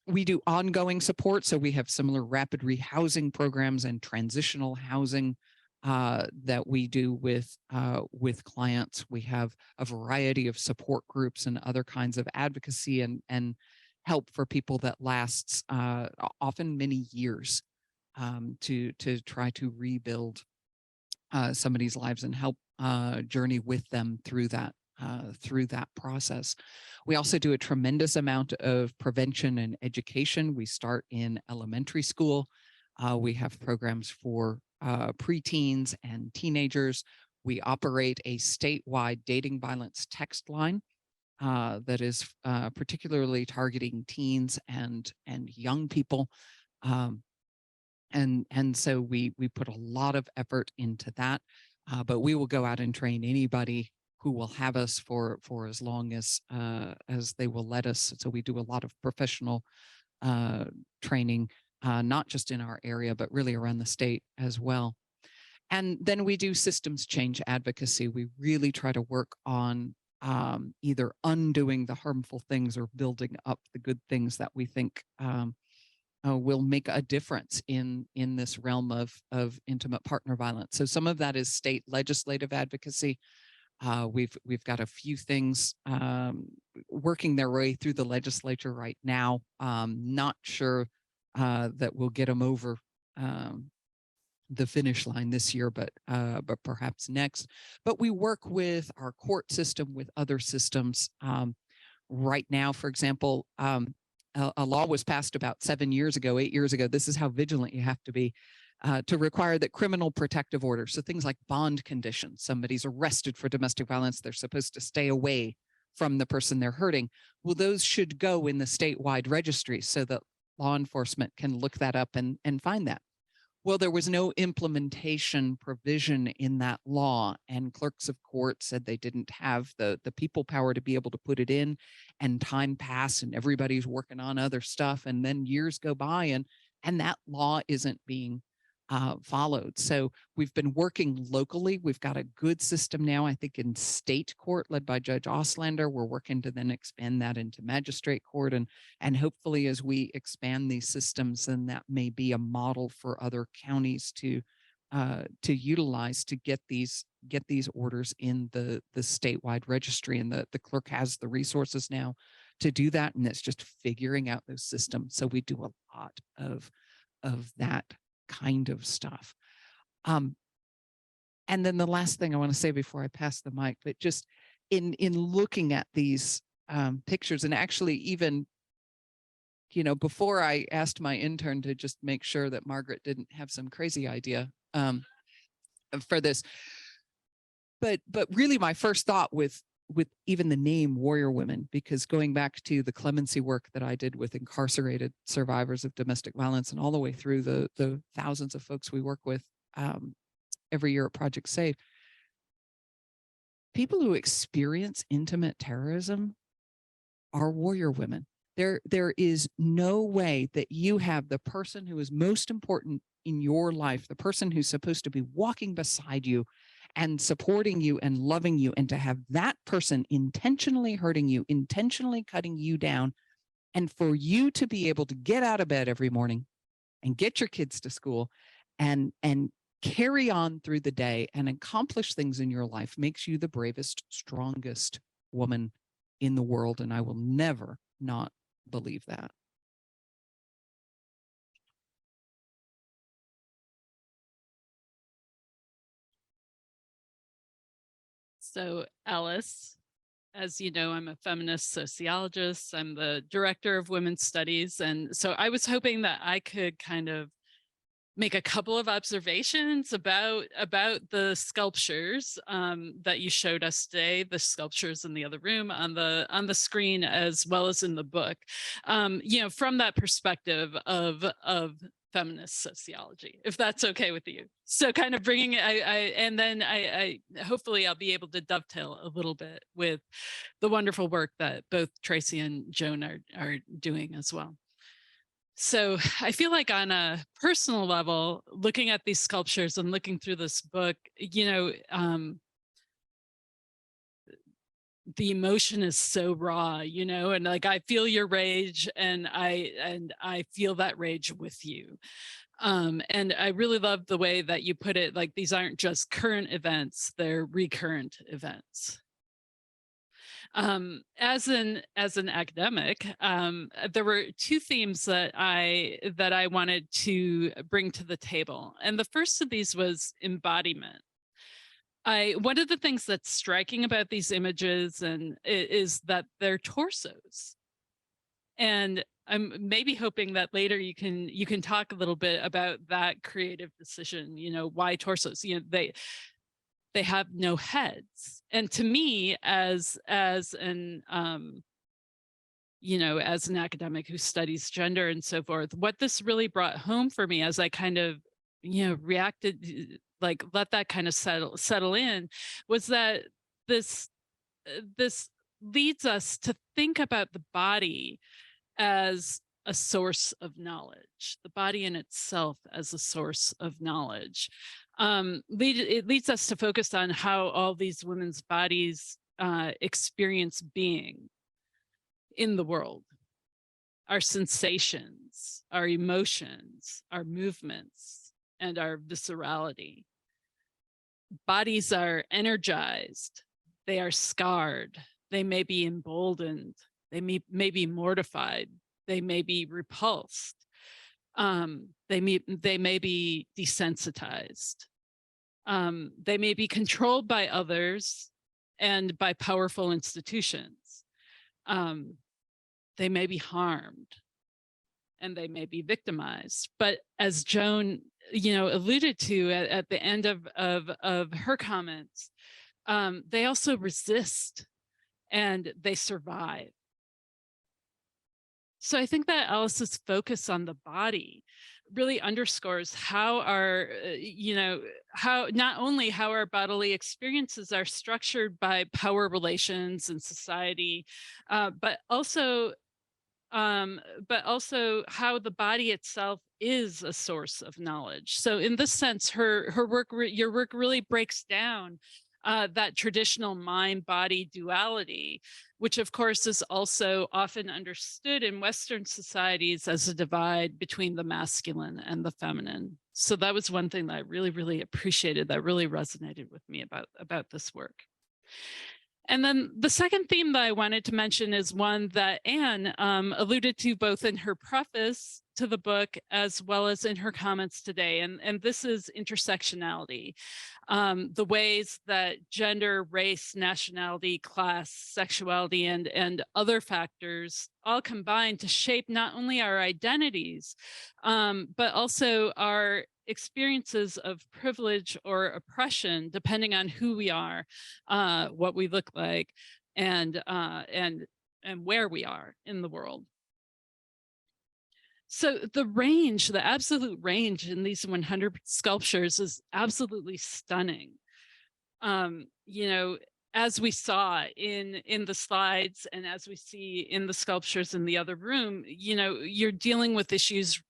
We do ongoing support. So we have similar rapid rehousing programs and transitional housing that we do with clients. We have a variety of support groups and other kinds of advocacy and help for people that lasts often many years to try to rebuild somebody's lives and help journey with them through that process. We also do a tremendous amount of prevention and education. We start in elementary school. We have programs for preteens and teenagers. We operate a statewide dating violence text line that is particularly targeting teens and young people. And so we put a lot of effort into that, but we will go out and train anybody who will have us for as long as they will let us. So we do a lot of professional training, not just in our area, but really around the state as well. And then we do systems change advocacy. We really try to work on either undoing the harmful things or building up the good things that we think will make a difference in this realm of intimate partner violence. So some of that is state legislative advocacy. We've got a few things working their way through the legislature right now. Not sure that we'll get them over the finish line this year, but perhaps next. But we work with our court system, with other systems. Right now, for example, a law was passed about 7 years ago, 8 years ago. This is how vigilant you have to be. To require that criminal protective orders, so things like bond conditions, somebody's arrested for domestic violence, they're supposed to stay away from the person they're hurting. Well, those should go in the statewide registry so that law enforcement can look that up and find that. Well, there was no implementation provision in that law, and clerks of court said they didn't have the people power to be able to put it in, and time passed and everybody's working on other stuff, and then years go by and that law isn't being followed. So we've been working locally. We've got a good system now, I think, in state court led by Judge Oslander. We're working to then expand that into magistrate court. And hopefully as we expand these systems, then that may be a model for other counties to utilize to get these orders in the statewide registry. And the clerk has the resources now to do that. And it's just figuring out those systems. So we do a lot of that kind of stuff. And then the last thing I want to say before I pass the mic, but just in looking at these pictures, and actually even, before I asked my intern to just make sure that Margaret didn't have some crazy idea for this, but really my first thought with even the name Warrior Women, because going back to the clemency work that I did with incarcerated survivors of domestic violence and all the way through the thousands of folks we work with every year at Project Safe, people who experience intimate terrorism are warrior women. There is no way that you have the person who is most important in your life, the person who's supposed to be walking beside you and supporting you and loving you, and to have that person intentionally hurting you, intentionally cutting you down, and for you to be able to get out of bed every morning and get your kids to school and carry on through the day and accomplish things in your life makes you the bravest, strongest woman in the world. And I will never not believe that. So Alice, as you know, I'm a feminist sociologist. I'm the director of women's studies. And so I was hoping that I could kind of make a couple of observations about the sculptures that you showed us today, the sculptures in the other room on the screen, as well as in the book, from that perspective of feminist sociology, if that's okay with you. So kind of bringing it, I hopefully I'll be able to dovetail a little bit with the wonderful work that both Tracy and Joan are doing as well. So I feel like on a personal level, looking at these sculptures and looking through this book, the emotion is so raw, and like I feel your rage, and I feel that rage with you. And I really love the way that you put it, like these aren't just current events, they're recurrent events. As an academic, there were two themes that I wanted to bring to the table. And the first of these was embodiment. One of the things that's striking about these images is that they're torsos. And I'm maybe hoping that later you can talk a little bit about that creative decision, why torsos, they have no heads. And to me, as an academic who studies gender and so forth, what this really brought home for me as I kind of, reacted, like let that kind of settle in, was that this leads us to think about the body as a source of knowledge, the body in itself as a source of knowledge. It leads us to focus on how all these women's bodies experience being in the world, our sensations, our emotions, our movements, and our viscerality. Bodies are energized They are scarred. They may be emboldened. They may be mortified. They may be repulsed. They may be desensitized. They may be controlled by others and by powerful institutions. They may be harmed, and they may be victimized. But as Joan, alluded to at the end of her comments, they also resist and they survive. So I think that Alice's focus on the body really underscores how our, how not only how our bodily experiences are structured by power relations and society, but also how the body itself is a source of knowledge. So in this sense, your work really breaks down that traditional mind-body duality, which of course is also often understood in Western societies as a divide between the masculine and the feminine. So that was one thing that I really, really appreciated, that really resonated with me about this work. And then the second theme that I wanted to mention is one that Anne alluded to both in her preface to the book as well as in her comments today. And this is intersectionality, the ways that gender, race, nationality, class, sexuality, and other factors all combine to shape not only our identities, but also our experiences of privilege or oppression, depending on who we are, what we look like, and where we are in the world. So the absolute range in these 100 sculptures is absolutely stunning. As we saw in the slides and as we see in the sculptures in the other room, you're dealing with issues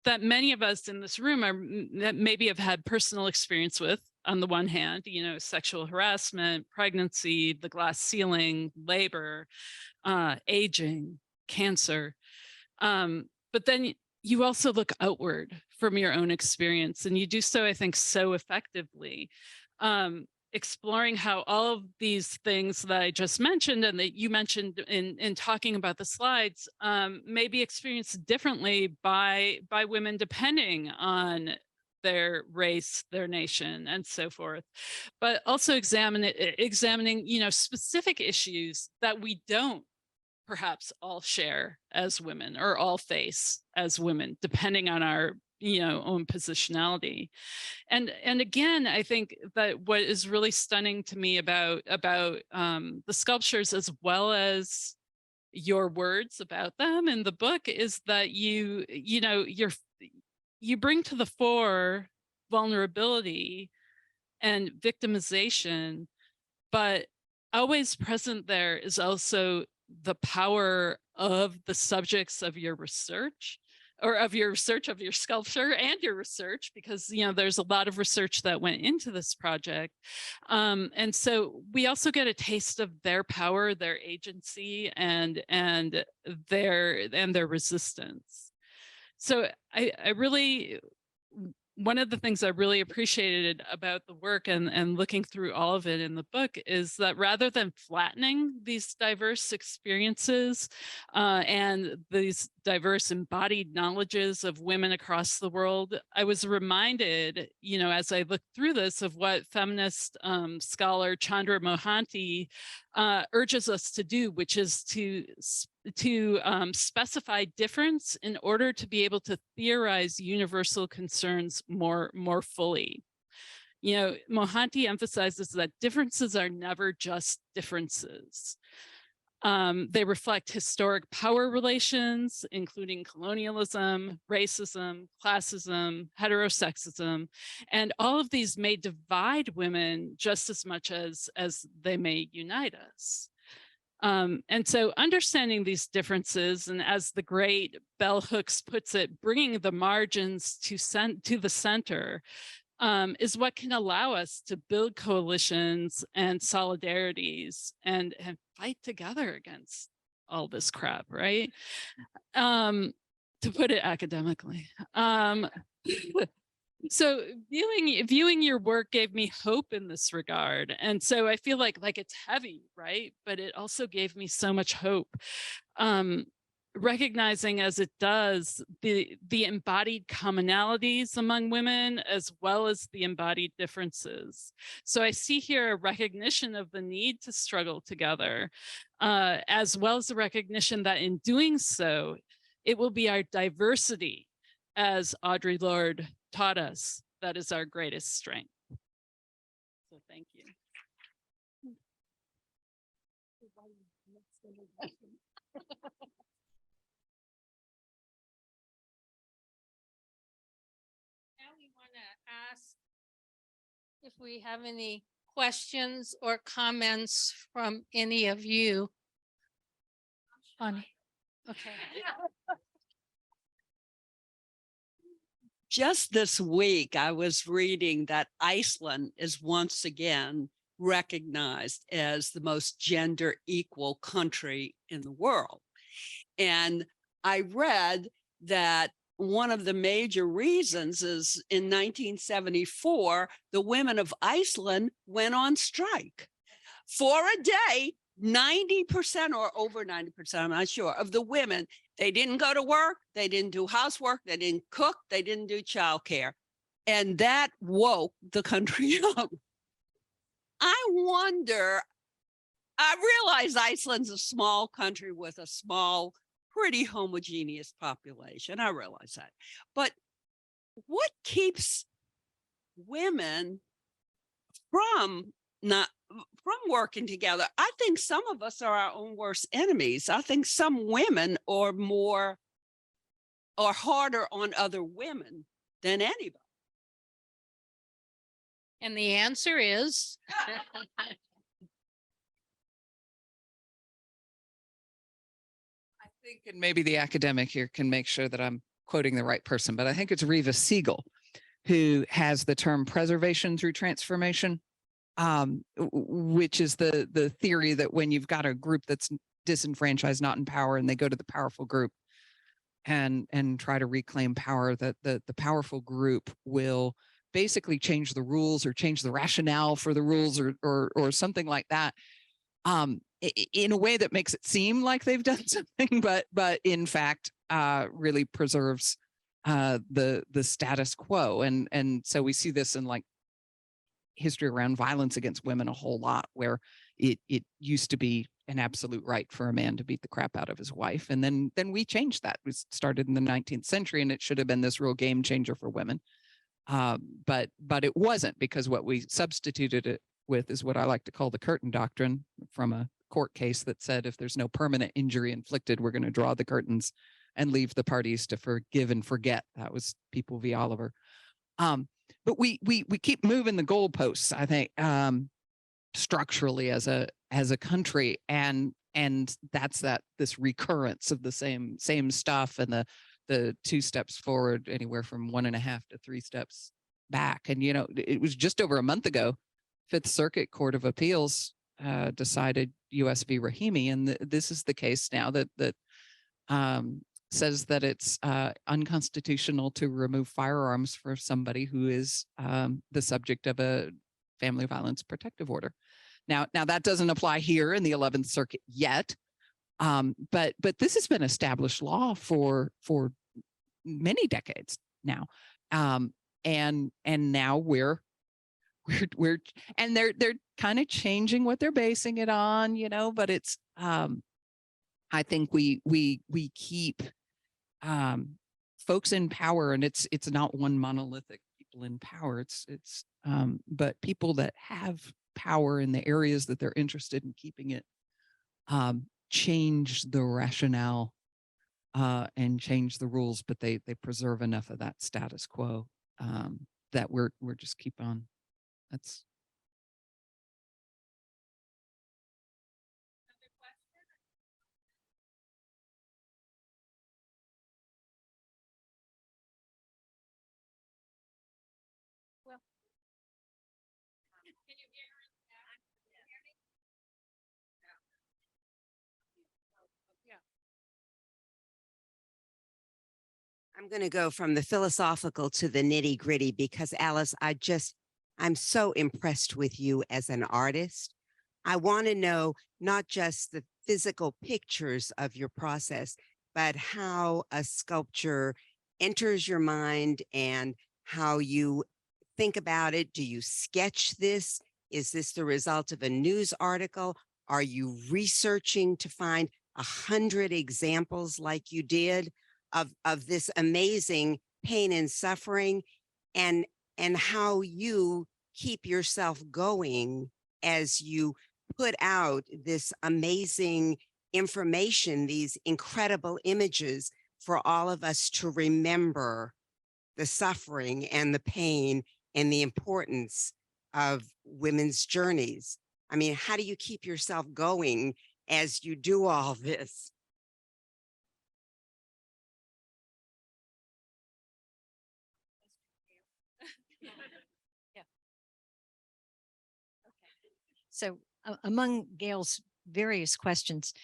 that many of us in this room that maybe have had personal experience with. On the one hand, sexual harassment, pregnancy, the glass ceiling, labor, aging, cancer. But then you also look outward from your own experience, and you do so, I think, so effectively, exploring how all of these things that I just mentioned and that you mentioned in talking about the slides may be experienced differently by women depending on their race, their nation, and so forth, but also examining, specific issues that we don't perhaps all share as women or all face as women, depending on our own positionality. And again, I think that what is really stunning to me about the sculptures, as well as your words about them in the book, is that you bring to the fore vulnerability and victimization, but always present there is also the power of the subjects of your research, or of your research of your sculpture and your research, because there's a lot of research that went into this project. And so we also get a taste of their power, their agency, and their resistance. So I really, one of the things I really appreciated about the work and looking through all of it in the book is that rather than flattening these diverse experiences and these diverse embodied knowledges of women across the world, I was reminded, as I looked through this, of what feminist scholar Chandra Mohanty urges us to do, which is to specify difference in order to be able to theorize universal concerns more fully. Mohanty emphasizes that differences are never just differences. They reflect historic power relations, including colonialism, racism, classism, heterosexism, and all of these may divide women just as much as they may unite us. And so understanding these differences, and as the great Bell Hooks puts it, bringing the margins to the center, is what can allow us to build coalitions and solidarities and fight together against all this crap, right? To put it academically. So viewing your work gave me hope in this regard. And so I feel like it's heavy, right? But it also gave me so much hope. Recognizing as it does the embodied commonalities among women as well as the embodied differences. So I see here a recognition of the need to struggle together, as well as the recognition that in doing so, it will be our diversity, as Audre Lorde taught us, that is our greatest strength. So thank you. Now we want to ask if we have any questions or comments from any of you. Funny. Okay. Just this week, I was reading that Iceland is once again recognized as the most gender equal country in the world. And I read that one of the major reasons is in 1974, the women of Iceland went on strike for a day. 90% or over 90%, I'm not sure, of the women, they didn't go to work, they didn't do housework, they didn't cook, they didn't do childcare. And that woke the country up. I wonder, I realize Iceland's a small country with a small, pretty homogeneous population. I realize that. But what keeps women from working together? I think some of us are our own worst enemies. I think some women are harder on other women than anybody. And the answer is I think, and maybe the academic here can make sure that I'm quoting the right person, but I think it's Reva Siegel who has the term preservation through transformation, which is the theory that when you've got a group that's disenfranchised, not in power, and they go to the powerful group and try to reclaim power, that the powerful group will basically change the rules or change the rationale for the rules or something like that, in a way that makes it seem like they've done something, but in fact really preserves the status quo. And so we see this in like history around violence against women a whole lot, where it used to be an absolute right for a man to beat the crap out of his wife. And then we changed that. We started in the 19th century, and it should have been this real game changer for women. But it wasn't, because what we substituted it with is what I like to call the curtain doctrine, from a court case that said, if there's no permanent injury inflicted, we're going to draw the curtains and leave the parties to forgive and forget. That was People v. Oliver. But we keep moving the goalposts, I think, structurally as a country, and that's this recurrence of the same stuff, and the 2 steps forward, anywhere from 1.5 to 3 steps back. And it was just over a month ago, Fifth Circuit Court of Appeals decided U.S. v. Rahimi, and this is the case now that says that it's unconstitutional to remove firearms for somebody who is the subject of a family violence protective order. Now that doesn't apply here in the 11th Circuit yet, but this has been established law for many decades now, and now we're and they're kind of changing what they're basing it on, but it's I think we keep folks in power, and it's not one monolithic people in power. It's but people that have power in the areas that they're interested in keeping it, change the rationale and change the rules, but they preserve enough of that status quo that we're just keep on. That's. I'm going to go from the philosophical to the nitty gritty because Alice, I'm so impressed with you as an artist. I want to know not just the physical pictures of your process, but how a sculpture enters your mind and how you think about it. Do you sketch this? Is this the result of a news article? Are you researching to find 100 examples like you did of this amazing pain and suffering, and how you keep yourself going as you put out this amazing information, these incredible images for all of us to remember the suffering and the pain and the importance of women's journeys. I mean, how do you keep yourself going as you do all this? So among Gail's various questions,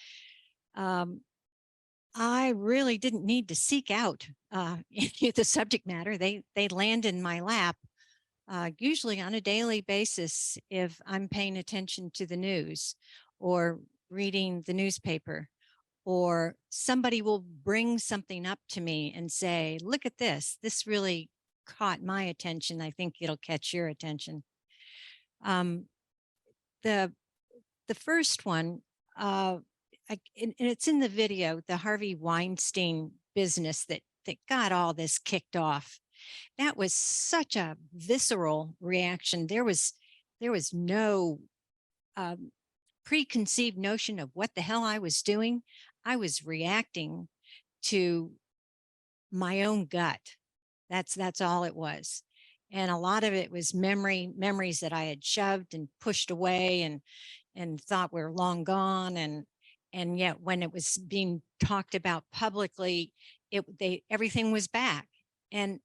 I really didn't need to seek out the subject matter. They land in my lap, usually on a daily basis if I'm paying attention to the news or reading the newspaper, or somebody will bring something up to me and say, look at this. This really caught my attention. I think it'll catch your attention. The first one, and it's in the video, the Harvey Weinstein business that got all this kicked off. That was such a visceral reaction. There was no preconceived notion of what the hell I was doing. I was reacting to my own gut. That's all it was. And a lot of it was memories that I had shoved and pushed away and thought were long gone. And yet when it was being talked about publicly, everything was back. And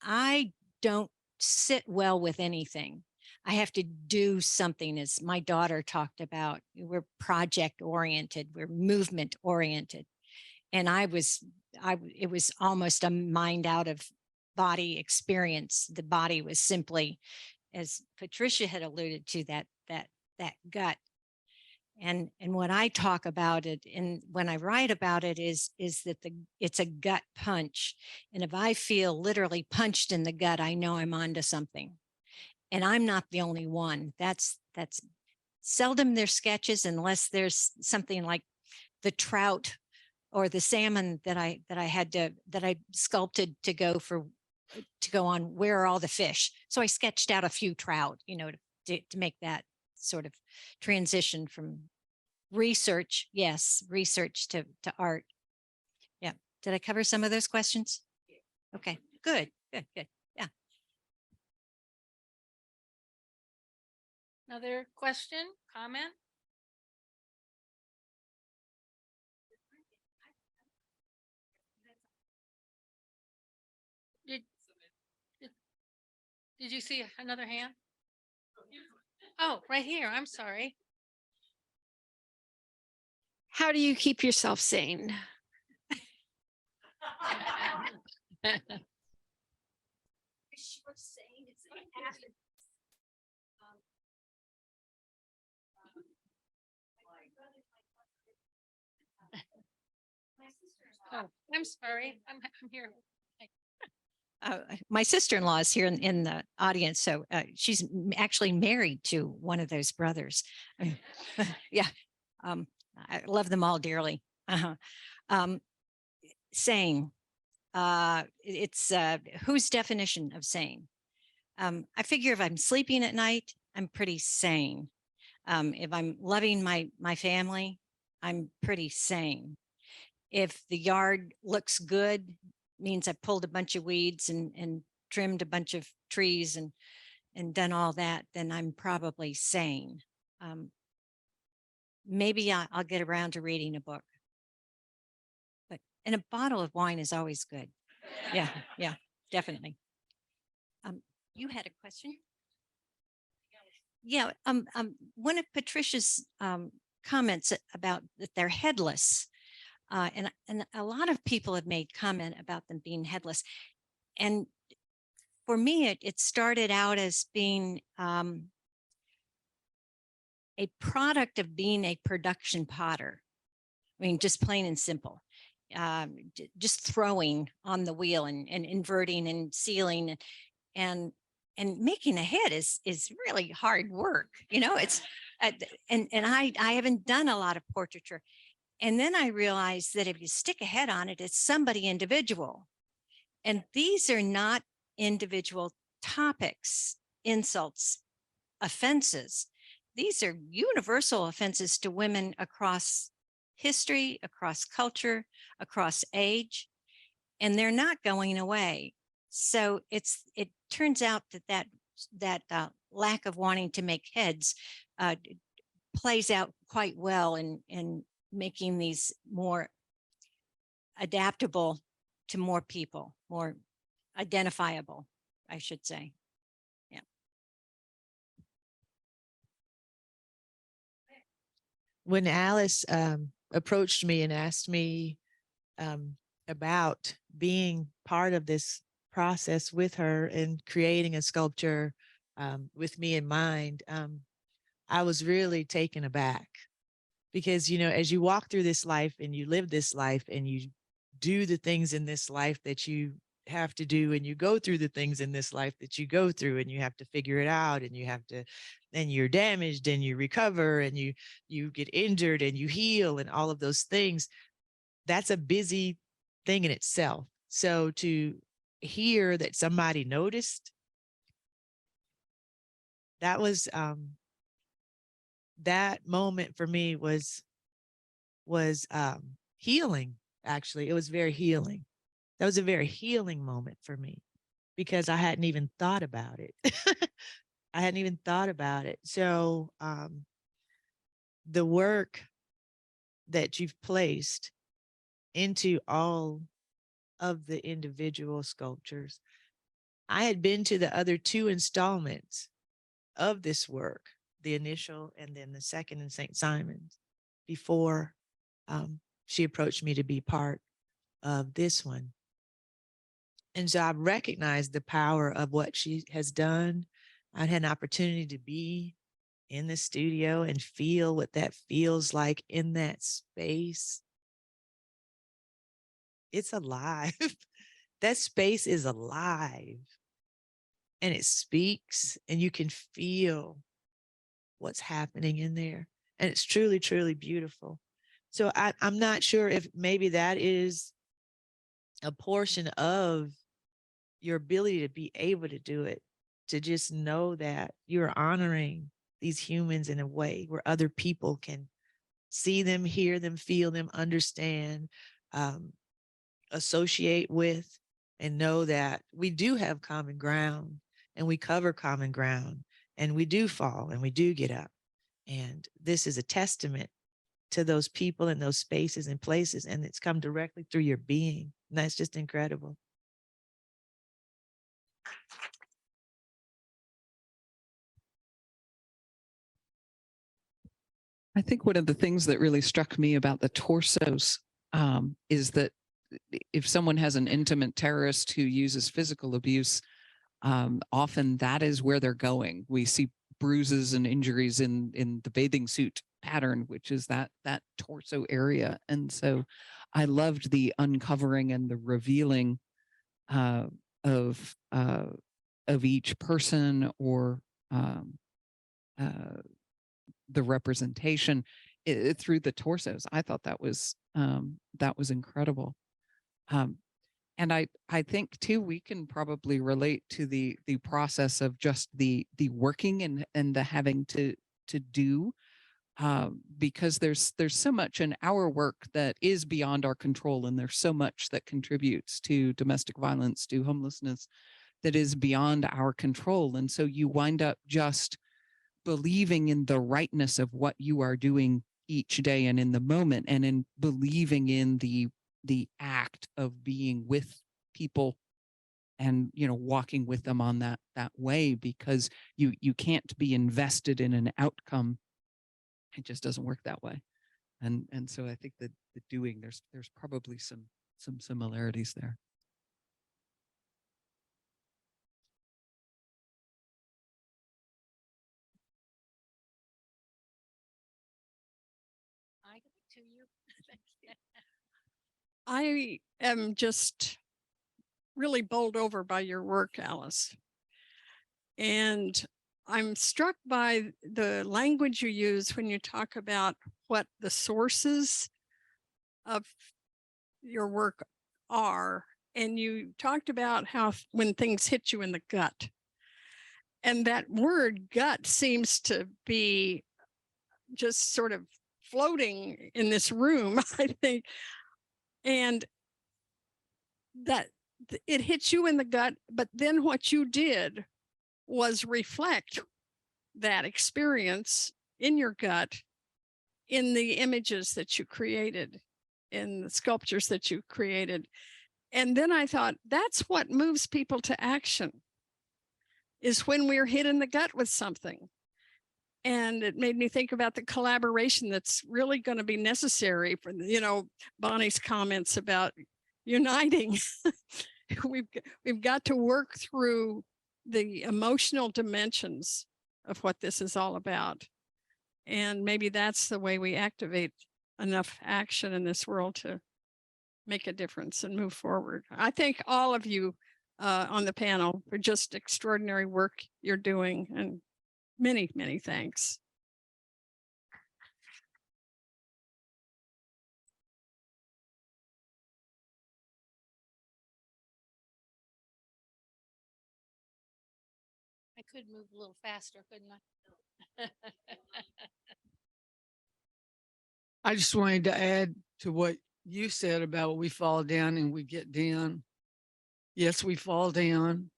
I don't sit well with anything. I have to do something, as my daughter talked about. We're project oriented, we're movement oriented. And it was almost a mind out of body experience. The body was simply, as Patricia had alluded to, that gut. And what I talk about it, and when I write about it, is that it's a gut punch. And if I feel literally punched in the gut, I know I'm onto something. And I'm not the only one. That's seldom there's sketches, unless there's something like the trout or the salmon that I sculpted to go on Where Are All the Fish. So I sketched out a few trout, to make that sort of transition from research to art. Yeah. Did I cover some of those questions? Okay, good. Yeah. Another question, comment? Did you see another hand? Oh, right here. I'm sorry. How do you keep yourself sane? Oh, I'm sorry. I'm here. My sister-in-law is here in the audience, so she's actually married to one of those brothers. Yeah, I love them all dearly. Sane. It's whose definition of sane? I figure if I'm sleeping at night, I'm pretty sane. If I'm loving my family, I'm pretty sane. If the yard looks good, means I pulled a bunch of weeds and trimmed a bunch of trees and done all that, then I'm probably sane. Maybe I'll get around to reading a book. And a bottle of wine is always good. Yeah, definitely. You had a question? Yeah, one of Patricia's comments about that they're headless. And a lot of people have made comment about them being headless. And for me, it started out as being a product of being a production potter. I mean, just plain and simple. Just throwing on the wheel and inverting and sealing and making a head is really hard work. You know, it's and I haven't done a lot of portraiture. And then I realized that if you stick a head on it, it's somebody individual. And these are not individual topics, insults, offenses. These are universal offenses to women across history, across culture, across age, and they're not going away. So it turns out that lack of wanting to make heads plays out quite well in making these more adaptable to more people, more identifiable, I should say. Yeah. When Alice approached me and asked me about being part of this process with her and creating a sculpture with me in mind, I was really taken aback because, you know, as you walk through this life and you live this life and you do the things in this life that you have to do, and you go through the things in this life that you go through, and you have to figure it out, and you have to, and you're damaged and you recover, and you get injured and you heal, and all of those things, that's a busy thing in itself. So to hear that somebody noticed, that was that moment for me was healing. Actually, it was very healing. That was a very healing moment for me because I hadn't even thought about it. I hadn't even thought about it. So the work that you've placed into all of the individual sculptures, I had been to the other 2 installments of this work, the initial and then the second in St. Simon's, before she approached me to be part of this one. And so I've recognized the power of what she has done. I had an opportunity to be in the studio and feel what that feels like in that space. It's alive. That space is alive. And it speaks, and you can feel what's happening in there. And it's truly, truly beautiful. So I'm not sure if maybe that is a portion of your ability to be able to do it, to just know that you're honoring these humans in a way where other people can see them, hear them, feel them, understand, associate with, and know that we do have common ground and we cover common ground and we do fall and we do get up. And this is a testament to those people and those spaces and places, and it's come directly through your being. And that's just incredible. I think one of the things that really struck me about the torsos is that if someone has an intimate terrorist who uses physical abuse, often that is where they're going. We see bruises and injuries in the bathing suit pattern, which is that torso area. And so I loved the uncovering and the revealing of each person, or the representation through the torsos. I thought that was incredible. And I think too, we can probably relate to the process of just the working and the having to do, because there's so much in our work that is beyond our control, and there's so much that contributes to domestic violence, to homelessness, that is beyond our control. And so you wind up just believing in the rightness of what you are doing each day and in the moment, and in believing in the act of being with people and, you know, walking with them on that way, because you can't be invested in an outcome. It just doesn't work that way. And so I think that the doing, there's probably some similarities there. I am just really bowled over by your work, Alice. And I'm struck by the language you use when you talk about what the sources of your work are. And you talked about how when things hit you in the gut. And that word gut seems to be just sort of floating in this room, I think. And that it hits you in the gut, but then what you did was reflect that experience in your gut in the images that you created, in the sculptures that you created. And then I thought, that's what moves people to action, is when we're hit in the gut with something. And it made me think about the collaboration that's really going to be necessary for, Bonnie's comments about uniting. We've got to work through the emotional dimensions of what this is all about. And maybe that's the way we activate enough action in this world to make a difference and move forward. I thank all of you on the panel for just extraordinary work you're doing, and many, many thanks. I could move a little faster, couldn't I? I just wanted to add to what you said about we fall down and we get down. Yes, we fall down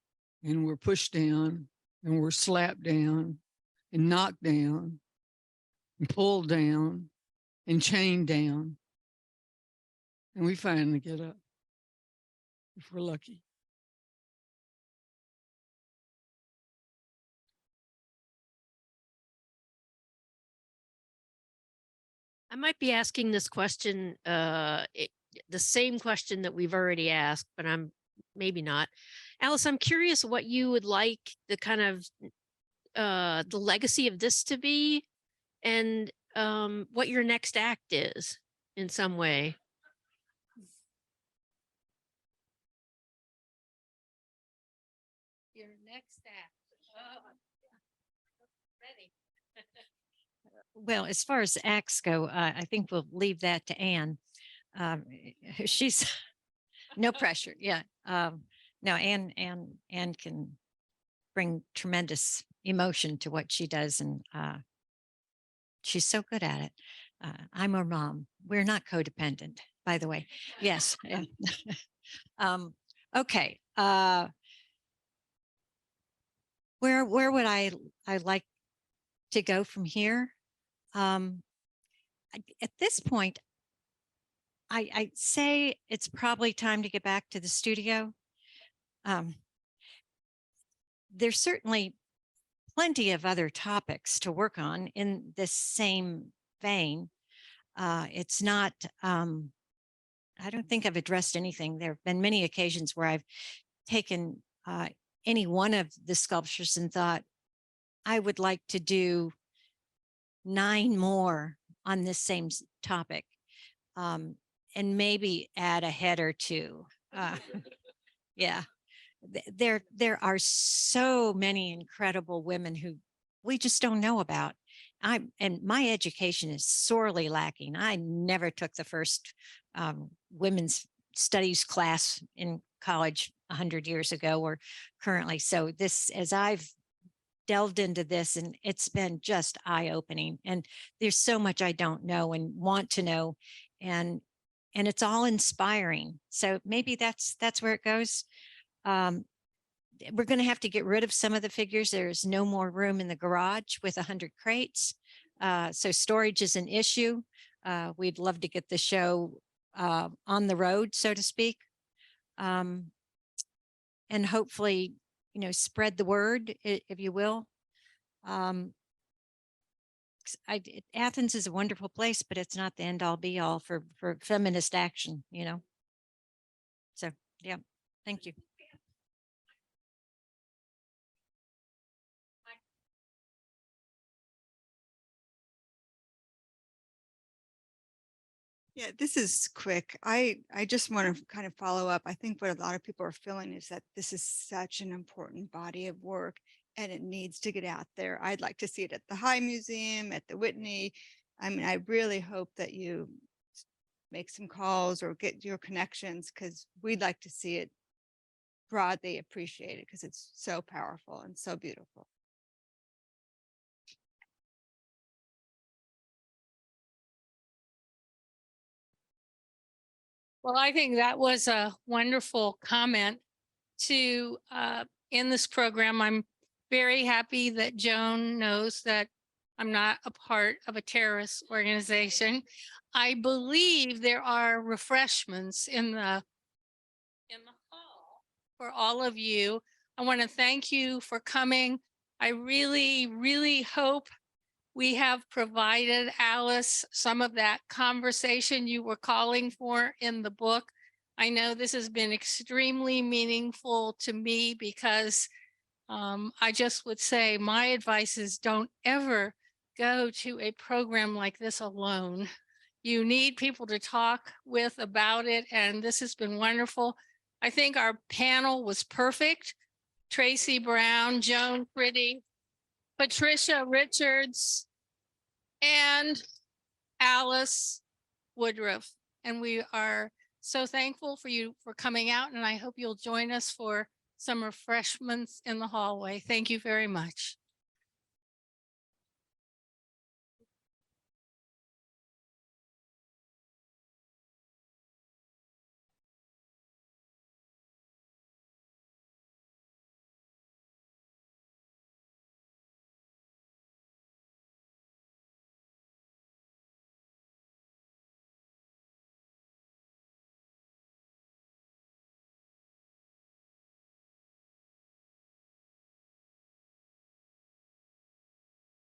and we're pushed down and we're slapped down and knocked down and pulled down and chained down. And we finally get up if we're lucky. I might be asking this question, the same question that we've already asked, but I'm maybe not. Alice, I'm curious what you would like the kind of the legacy of this to be, and what your next act is in some way. Your next act. Ready. Well, as far as acts go, I think we'll leave that to Anne. She's no pressure. Yeah. No, Anne can bring tremendous emotion to what she does, and she's so good at it. I'm her mom. We're not codependent, by the way. Yes. Yeah. Okay. Where would I like to go from here? At this point, I'd say it's probably time to get back to the studio. There's certainly plenty of other topics to work on in this same vein. It's not, I don't think I've addressed anything. There have been many occasions where I've taken any one of the sculptures and thought, I would like to do 9 more on this same topic, and maybe add a head or 2. Yeah, there are so many incredible women who we just don't know about. And my education is sorely lacking. I never took the first women's studies class in college 100 years ago or currently. So this, as I've delved into this, and it's been just eye-opening, and there's so much I don't know and want to know, and it's all inspiring. So maybe that's where it goes. We're going to have to get rid of some of the figures. There's no more room in the garage with 100 crates. So storage is an issue. We'd love to get the show on the road, so to speak. And hopefully, spread the word, if you will. Athens is a wonderful place, but it's not the end all be all for feminist action, So, yeah, thank you. Yeah, this is quick. I just want to kind of follow up. I think what a lot of people are feeling is that this is such an important body of work and it needs to get out there. I'd like to see it at the High Museum, at the Whitney. I mean, I really hope that you make some calls or get your connections because we'd like to see it broadly appreciated because it's so powerful and so beautiful. Well, I think that was a wonderful comment to end this program. I'm very happy that Joan knows that I'm not a part of a terrorist organization. I believe there are refreshments in the hall for all of you. I want to thank you for coming. I really, really hope we have provided Alice some of that conversation you were calling for in the book. I know this has been extremely meaningful to me because I just would say my advice is don't ever go to a program like this alone. You need people to talk with about it, and this has been wonderful. I think our panel was perfect. Tracy Brown, Joan Prittie, Patricia Richards, and Alice Woodruff. And we are so thankful for you for coming out, and I hope you'll join us for some refreshments in the hallway. Thank you very much.